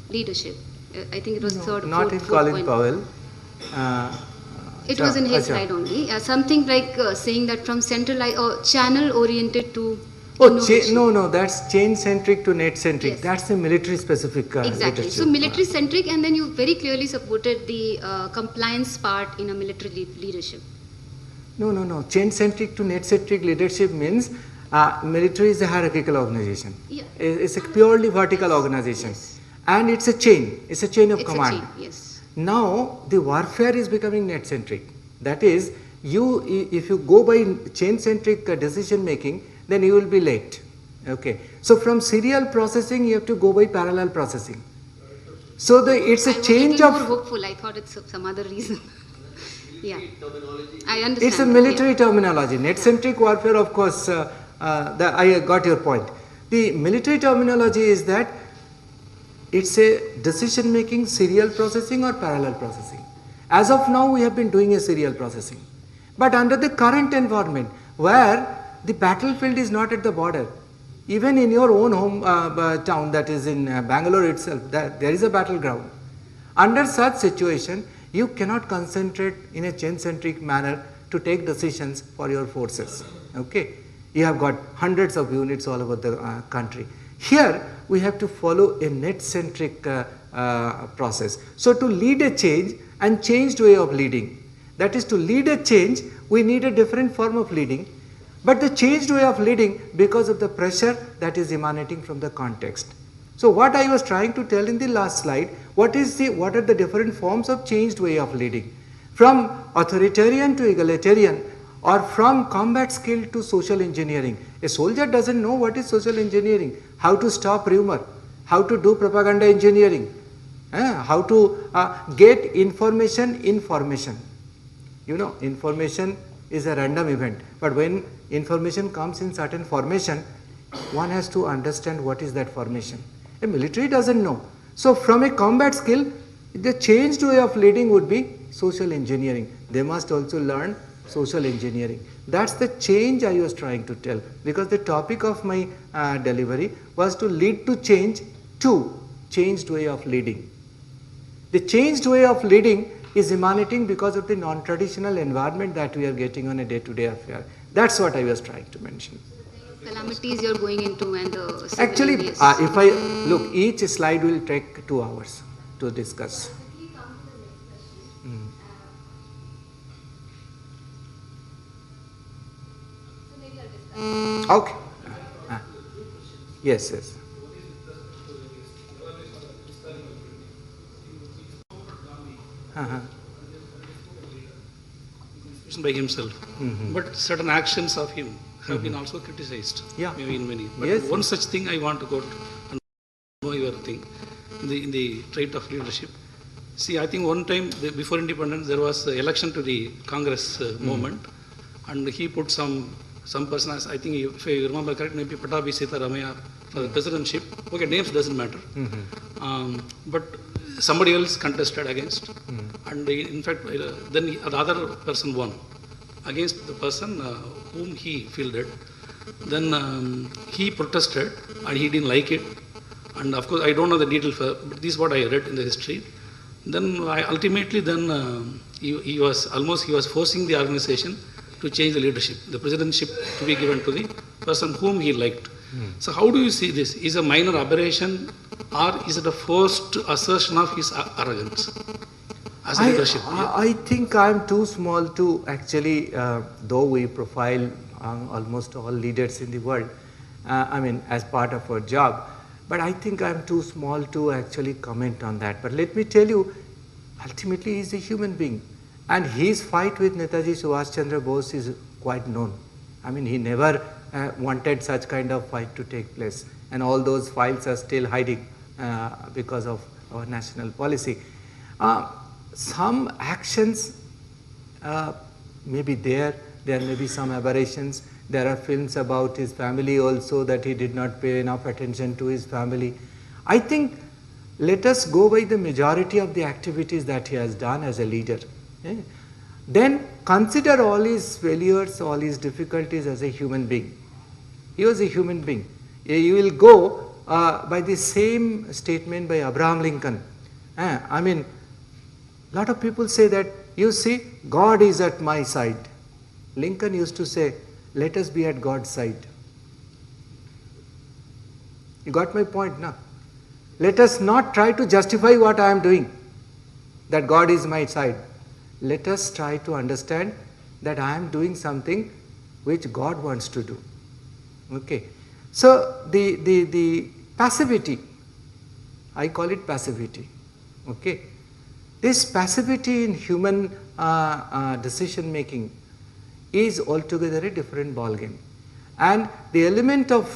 Speaker 12: leadership. I think it was
Speaker 3: not in Colin Powell.
Speaker 12: It was in his slide only. Something like saying that from centralized or channel oriented to
Speaker 3: no, that's change centric to net centric.
Speaker 12: Yes.
Speaker 3: That's the military specific.
Speaker 12: Exactly.
Speaker 3: Leadership.
Speaker 12: So military centric, and then you very clearly supported the compliance part in a military leadership.
Speaker 3: No. Change centric to net centric leadership means military is a hierarchical organization.
Speaker 12: Yeah.
Speaker 3: It's a purely vertical organization.
Speaker 12: Yes.
Speaker 3: And it's a chain. It's a chain of
Speaker 12: It's
Speaker 3: command.
Speaker 12: a chain, yes.
Speaker 3: Now the warfare is becoming net centric. That is, if you go by chain centric decision making, then you will be late. Okay. So from serial processing, you have to go by parallel processing. So it's a change
Speaker 12: I
Speaker 3: of.
Speaker 12: was more hopeful. I thought it's some other reason. Yeah. I understand.
Speaker 3: It's a military terminology. Net centric warfare, of course. I got your point. The military terminology is that it's a decision making serial processing or parallel processing. As of now, we have been doing a serial processing. But under the current environment, where the battlefield is not at the border, even in your own home town, that is in Bangalore itself, there is a battleground. Under such situation, you cannot concentrate in a chain-centric manner to take decisions for your forces. Okay, you have got hundreds of units all over the country. Here, we have to follow a net-centric process. So to lead a change and changed way of leading, that is to lead a change We need a different form of leading, but the changed way of leading because of the pressure that is emanating from the context. So what I was trying to tell in the last slide, what are the different forms of changed way of leading? From authoritarian to egalitarian, or from combat skill to social engineering. A soldier doesn't know what is social engineering, how to stop rumor, how to do propaganda engineering, how to get information. You know, information is a random event, but when information comes in certain formation, one has to understand what is that formation. A military doesn't know. So from a combat skill, the changed way of leading would be social engineering. They must also learn social engineering. That's the change I was trying to tell, because the topic of my delivery was to lead to change to changed way of leading. The changed way of leading is emanating because of the non-traditional environment that we are getting on a day-to-day affair. That's what I was trying to mention.
Speaker 12: Calamities you're going into and the
Speaker 3: Actually,
Speaker 12: yes.
Speaker 3: if I look, each slide will take 2 hours to discuss. Okay. Yes, yes.
Speaker 2: By himself, but certain actions of him have been also criticized.
Speaker 3: Yeah.
Speaker 2: Maybe in many. But
Speaker 3: Yes.
Speaker 2: one such thing I want to go and know your thing in the trait of leadership. See, I think one time before independence there was an election to the Congress movement, and he put some person as, I think if I remember correct, maybe Patabi Sitaramaya for the presidentship. Okay, names doesn't matter. But somebody else contested against, and in fact then the other person won against the person whom he fielded. Then he protested and he didn't like it, and of course I don't know the details, but this is what I read in the history. Then ultimately he was forcing the organization to change the leadership, the presidentship to be given to the person whom he liked. So how do you see this? Is a minor aberration, or is it a forced assertion of his arrogance as a leadership?
Speaker 3: I think I am too small to actually, though we profile almost all leaders in the world, I mean as part of our job, but I think I am too small to actually comment on that. But let me tell you, ultimately he is a human being, and his fight with Netaji Subhash Chandra Bose is quite known. I mean, he never wanted such kind of fight to take place, and all those files are still hiding because of our national policy. Some actions may be there may be some aberrations. There are films about his family also, that he did not pay enough attention to his family. I think let us go by the majority of the activities that he has done as a leader. Then consider all his failures, all his difficulties as a human being. He was a human being. You will go by the same statement by Abraham Lincoln. I mean, a lot of people say that, you see, God is at my side. Lincoln used to say, let us be at God's side. You got my point now? Let us not try to justify what I am doing, that God is my side. Let us try to understand that I am doing something which God wants to do. Okay. So the passivity, I call it passivity. Okay. This passivity in human decision making is altogether a different ballgame, and the element of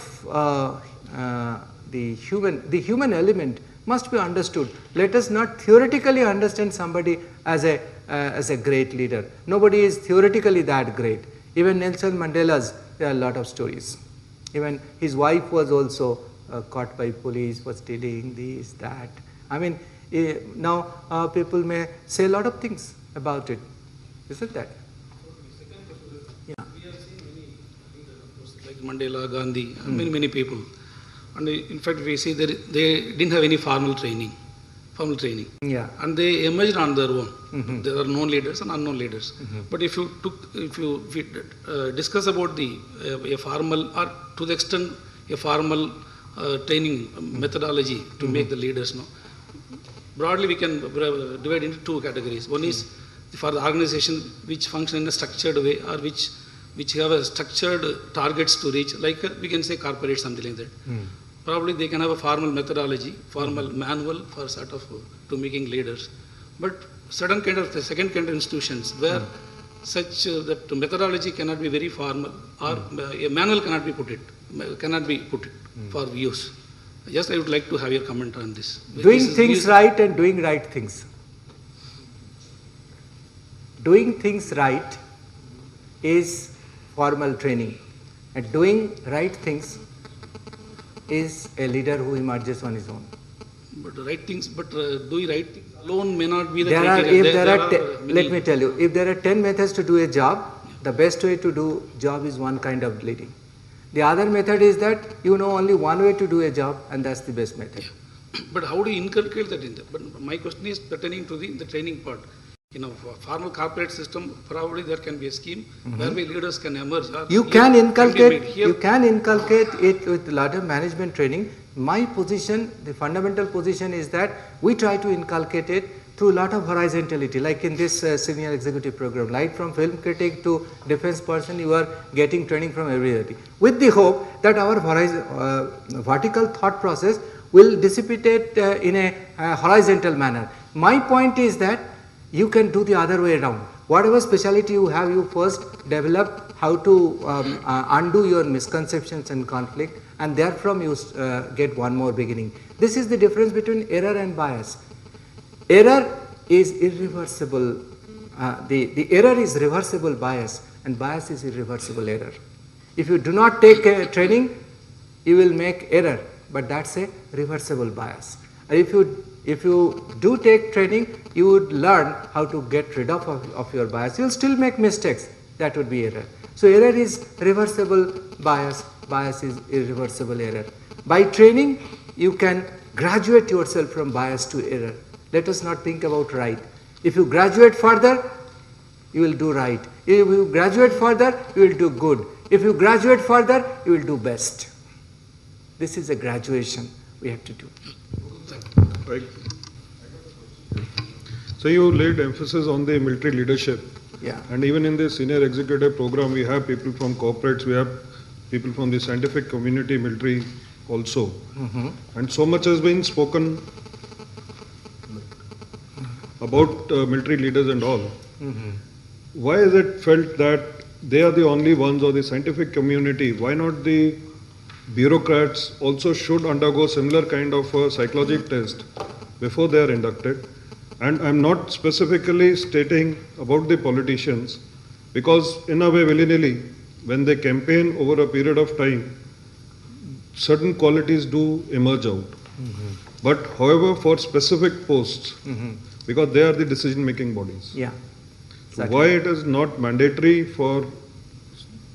Speaker 3: the human element must be understood. Let us not theoretically understand somebody as a great leader. Nobody is theoretically that great. Even Nelson Mandela's, there are a lot of stories. Even his wife was also caught by police for stealing this, that. I mean, now people may say a lot of things about it. Isn't that? Yeah.
Speaker 2: We have seen many leaders, like Mandela, Gandhi, many people. And in fact, we see that they didn't have any formal training.
Speaker 3: Yeah.
Speaker 2: And they emerged on their own. There are known leaders and unknown leaders. But if you discuss about a formal, or to the extent a formal training methodology to make the leaders know, broadly we can divide into two categories. One is for the organization which function in a structured way or which have a structured targets to reach, like we can say corporate, something like that. Probably they can have a formal methodology, formal manual for sort of to making leaders. But certain kind of the second kind of institutions where such that methodology cannot be very formal or a manual cannot be put for use. Just I would like to have your comment on this.
Speaker 3: Doing things right and doing right things. Doing things right is formal training, and doing right things is a leader who emerges on his own.
Speaker 2: But right things, doing right things alone may not be the
Speaker 3: let me tell you, if there are 10 methods to do a job, the best way to do job is one kind of leading. The other method is that you know only one way to do a job, and that's the best method.
Speaker 2: But how do you inculcate that in that? But my question is pertaining to the training part. For formal corporate system, probably there can be a scheme whereby leaders can emerge.
Speaker 3: You can inculcate it with a lot of management training. My position, the fundamental position is that we try to inculcate it through a lot of horizontality, like in this senior executive program, right from film critic to defense person, you are getting training from everybody, with the hope that our vertical thought process will dissipate in a horizontal manner. My point is that you can do the other way around. Whatever speciality you have, you first develop how to undo your misconceptions and conflict, and therefrom you get one more beginning. This is the difference between error and bias. Error is irreversible. The error is reversible bias, and bias is irreversible error. If you do not take training, you will make error, but that's a reversible bias. If you do take training, you would learn how to get rid of your bias. You will still make mistakes. That would be error. So error is reversible bias. Bias is irreversible error. By training, you can graduate yourself from bias to error. Let us not think about right. If you graduate further, you will do right. If you graduate further, you will do good. If you graduate further, you will do best. This is a graduation we have to do.
Speaker 13: Right. So you laid emphasis on the military leadership.
Speaker 3: Yeah.
Speaker 13: And even in the senior executive program, we have people from corporates, we have people from the scientific community, military also. And so much has been spoken about military leaders and all. Why is it felt that they are the only ones, or the scientific community? Why not the bureaucrats also should undergo similar kind of a psychological test before they are inducted? And I'm not specifically stating about the politicians, because in a way, willy-nilly, when they campaign over a period of time, certain qualities do emerge out. But however, for specific posts, because they are the decision-making bodies.
Speaker 3: Yeah.
Speaker 13: So why it is not mandatory for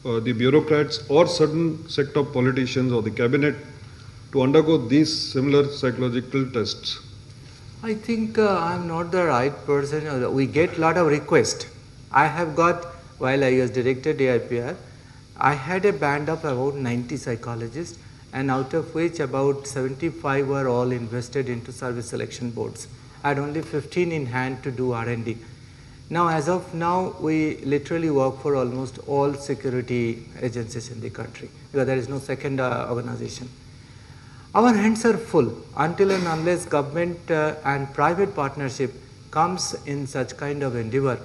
Speaker 13: the bureaucrats or certain sect of politicians or the cabinet to undergo these similar psychological tests?
Speaker 3: I think I'm not the right person. We get a lot of requests. I have got, while I was director DIPR, I had a band of about 90 psychologists, and out of which about 75 were all invested into service selection boards. I had only 15 in hand to do R&D. Now, as of now, we literally work for almost all security agencies in the country, because there is no second organization. Our hands are full until and unless government and private partnership comes in such kind of endeavor.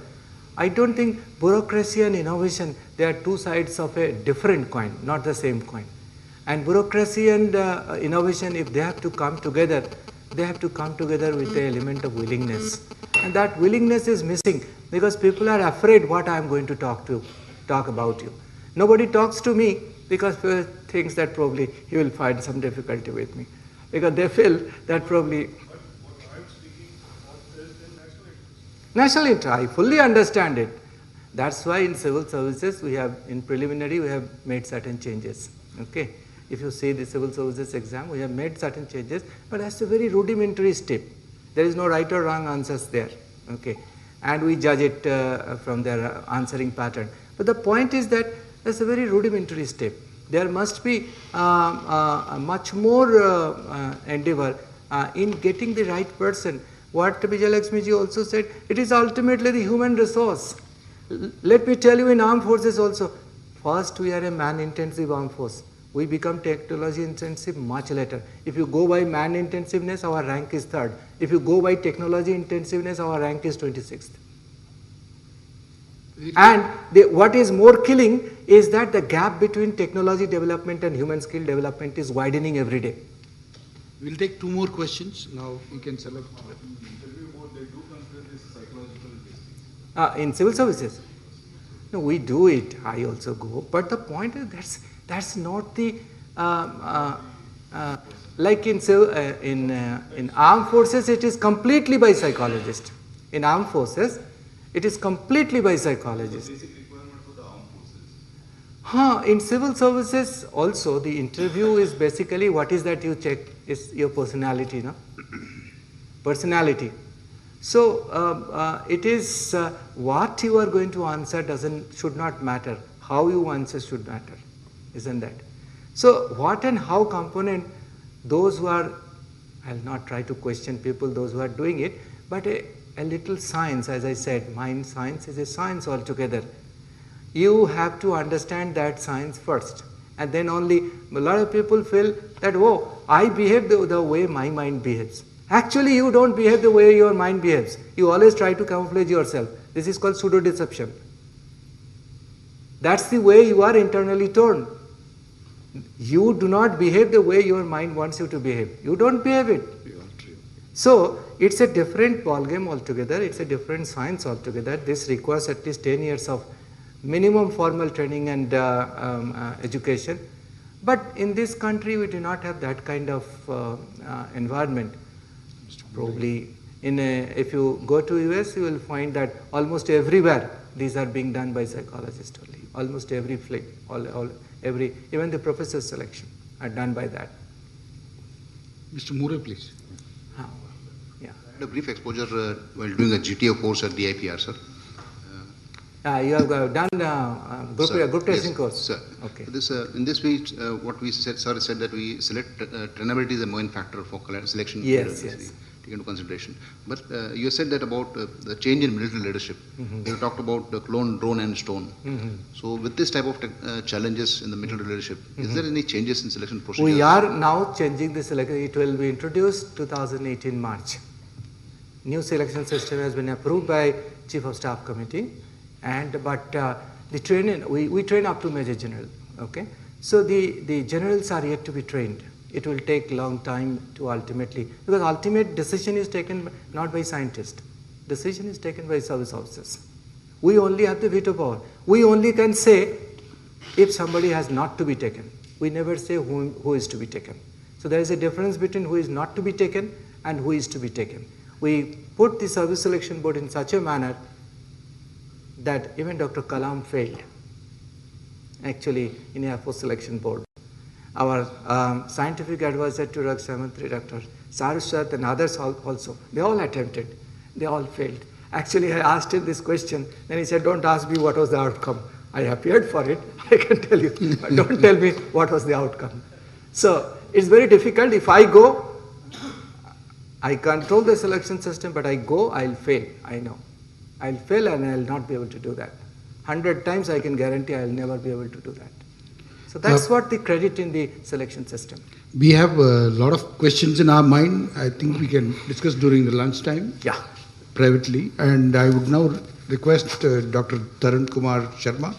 Speaker 3: I don't think bureaucracy and innovation, they are two sides of a different coin, not the same coin. And bureaucracy and innovation, if they have to come together, they have to come together with the element of willingness. And that willingness is missing because people are afraid what I am going to talk about you. Nobody talks to me because people thinks that probably he will find some difficulty with me, because they feel that probably national interest. I fully understand it. That's why in civil services we have, in preliminary, we have made certain changes. Okay, if you see the civil services exam, we have made certain changes, but that's a very rudimentary step. There is no right or wrong answers there. Okay, and we judge it from their answering pattern. But the point is that that's a very rudimentary step. There must be much more endeavor in getting the right person. what Vijayalakshmi also said, it is ultimately the human resource. Let me tell you, in armed forces also, first we are a man-intensive armed force. We become technology-intensive much later. If you go by man-intensiveness, our rank is 3rd. If you go by technology-intensiveness, our rank is 26th. And what is more killing is that the gap between technology development and human skill development is widening every day.
Speaker 2: We'll take 2 more questions. Now you can select.
Speaker 3: In civil services? No, we do it. I also go. But the point is that's not the like in armed forces it is completely by psychologists. In armed forces it is completely by psychologists. In civil services also the interview is basically what is that you check is your personality, no? Personality. So it is what you are going to answer should not matter. How you answer should matter, isn't that? So what and how component, those who are, I'll not try to question people, those who are doing it, but a little science, as I said, mind science is a science altogether. You have to understand that science first, and then only a lot of people feel that, oh, I behave the way my mind behaves. Actually, you don't behave the way your mind behaves. You always try to camouflage yourself. This is called pseudo-deception. That's the way you are internally torn. You do not behave the way your mind wants you to behave. You don't behave it. So, it's a different ballgame altogether. It's a different science altogether. This requires at least 10 years of minimum formal training and education. But in this country, we do not have that kind of environment. Probably, if you go to US, you will find that almost everywhere these are being done by psychologists only. Almost every flick, even the professor's selection are done by that.
Speaker 2: Mr. Moore, please.
Speaker 3: Yeah.
Speaker 14: I had a brief exposure while doing a GTO course at the IPR, sir.
Speaker 3: You have done group testing course?
Speaker 14: Sir.
Speaker 3: Okay.
Speaker 14: In this way, what we said, sir, said that we select trainability is the main factor for selection.
Speaker 3: Yes.
Speaker 14: Take into consideration. But you said that about the change in military leadership. You talked about the clone, drone, and stone. So, with this type of challenges in the military leadership, is there any changes in selection procedures?
Speaker 3: We are now changing the selection. It will be introduced 2018 March. New selection system has been approved by Chief of Staff Committee. But the training, we train up to Major General, okay? So the generals are yet to be trained. It will take long time to ultimately, because ultimate decision is taken not by scientists. Decision is taken by service officers. We only have the veto power. We only can say if somebody has not to be taken. We never say who is to be taken. So there is a difference between who is not to be taken and who is to be taken. We put the service selection board in such a manner that even Dr. Kalam failed, actually, in Air Force Selection Board. Our scientific advisor to Raksha Dr. Sarushat and others also, they all attempted, they all failed. Actually, I asked him this question, then he said, don't ask me what was the outcome. I appeared for it, I can tell you, but don't tell me what was the outcome. So, it's very difficult. If I go, I control the selection system, but I go, I'll fail, I know. I'll fail and I'll not be able to do that. 100 times I can guarantee I'll never be able to do that. So that's what the credit in the selection system.
Speaker 2: We have a lot of questions in our mind. I think we can discuss during the lunchtime.
Speaker 3: Yeah.
Speaker 2: Privately. And I would now request Dr. Tarun Kumar Sharma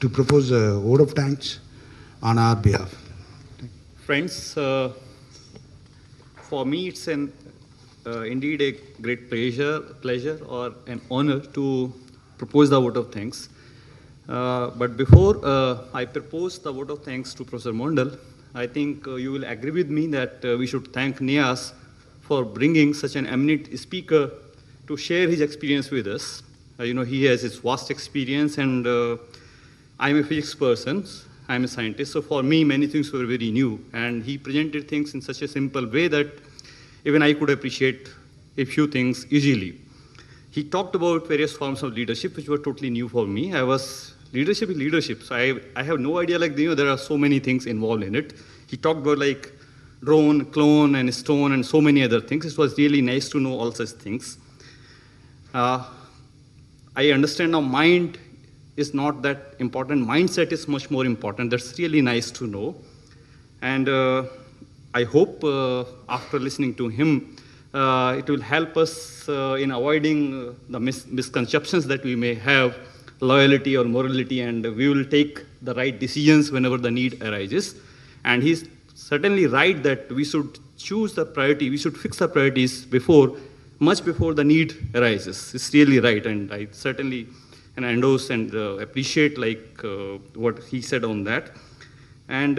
Speaker 2: to propose a vote of thanks on our behalf.
Speaker 15: Friends, for me it's indeed a great pleasure or an honor to propose the vote of thanks. But before I propose the vote of thanks to Professor Mondal, I think you will agree with me that we should thank NIAS for bringing such an eminent speaker to share his experience with us. He has his vast experience, and I'm a physics person, I'm a scientist, so for me many things were very new, and he presented things in such a simple way that even I could appreciate a few things easily. He talked about various forms of leadership which were totally new for me. Leadership is leadership, so I have no idea, there are so many things involved in it. He talked about drone, clone, and stone, and so many other things. It was really nice to know all such things. I understand now mind is not that important. Mindset is much more important. That's really nice to know. And I hope after listening to him, it will help us in avoiding the misconceptions that we may have, loyalty or morality, and we will take the right decisions whenever the need arises. And he's certainly right that we should choose the priority, we should fix the priorities much before the need arises. It's really right, and I certainly endorse and appreciate what he said on that. And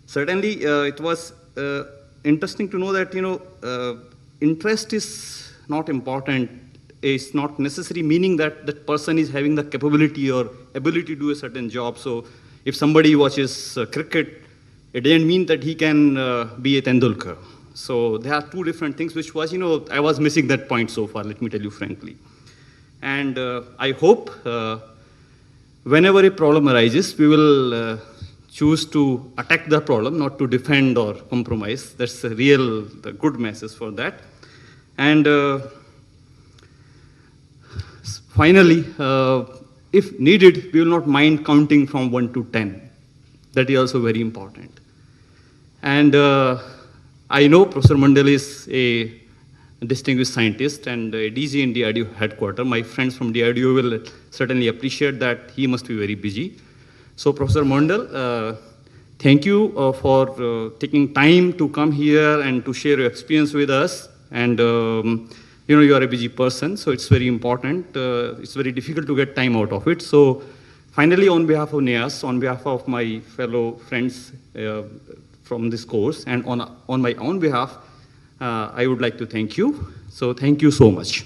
Speaker 15: certainly it was interesting to know that interest is not important. It's not necessary meaning that that person is having the capability or ability to do a certain job. So if somebody watches cricket, it doesn't mean that he can be a Tendulkar. So there are two different things, which was, I was missing that point so far, let me tell you frankly. And I hope whenever a problem arises, we will choose to attack the problem, not to defend or compromise. That's the good message for that. And finally, if needed, we will not mind counting from 1 to 10. That is also very important. And I know Professor Mandal is a distinguished scientist and a DG in DRDO headquarters. My friends from DRDO will certainly appreciate that he must be very busy. So Professor Mandal, thank you for taking time to come here and to share your experience with us. And you are a busy person, so it's very important. It's very difficult to get time out of it. So finally, on behalf of NIAS, on behalf of my fellow friends from this course, and on my own behalf, I would like to thank you. So thank you so much.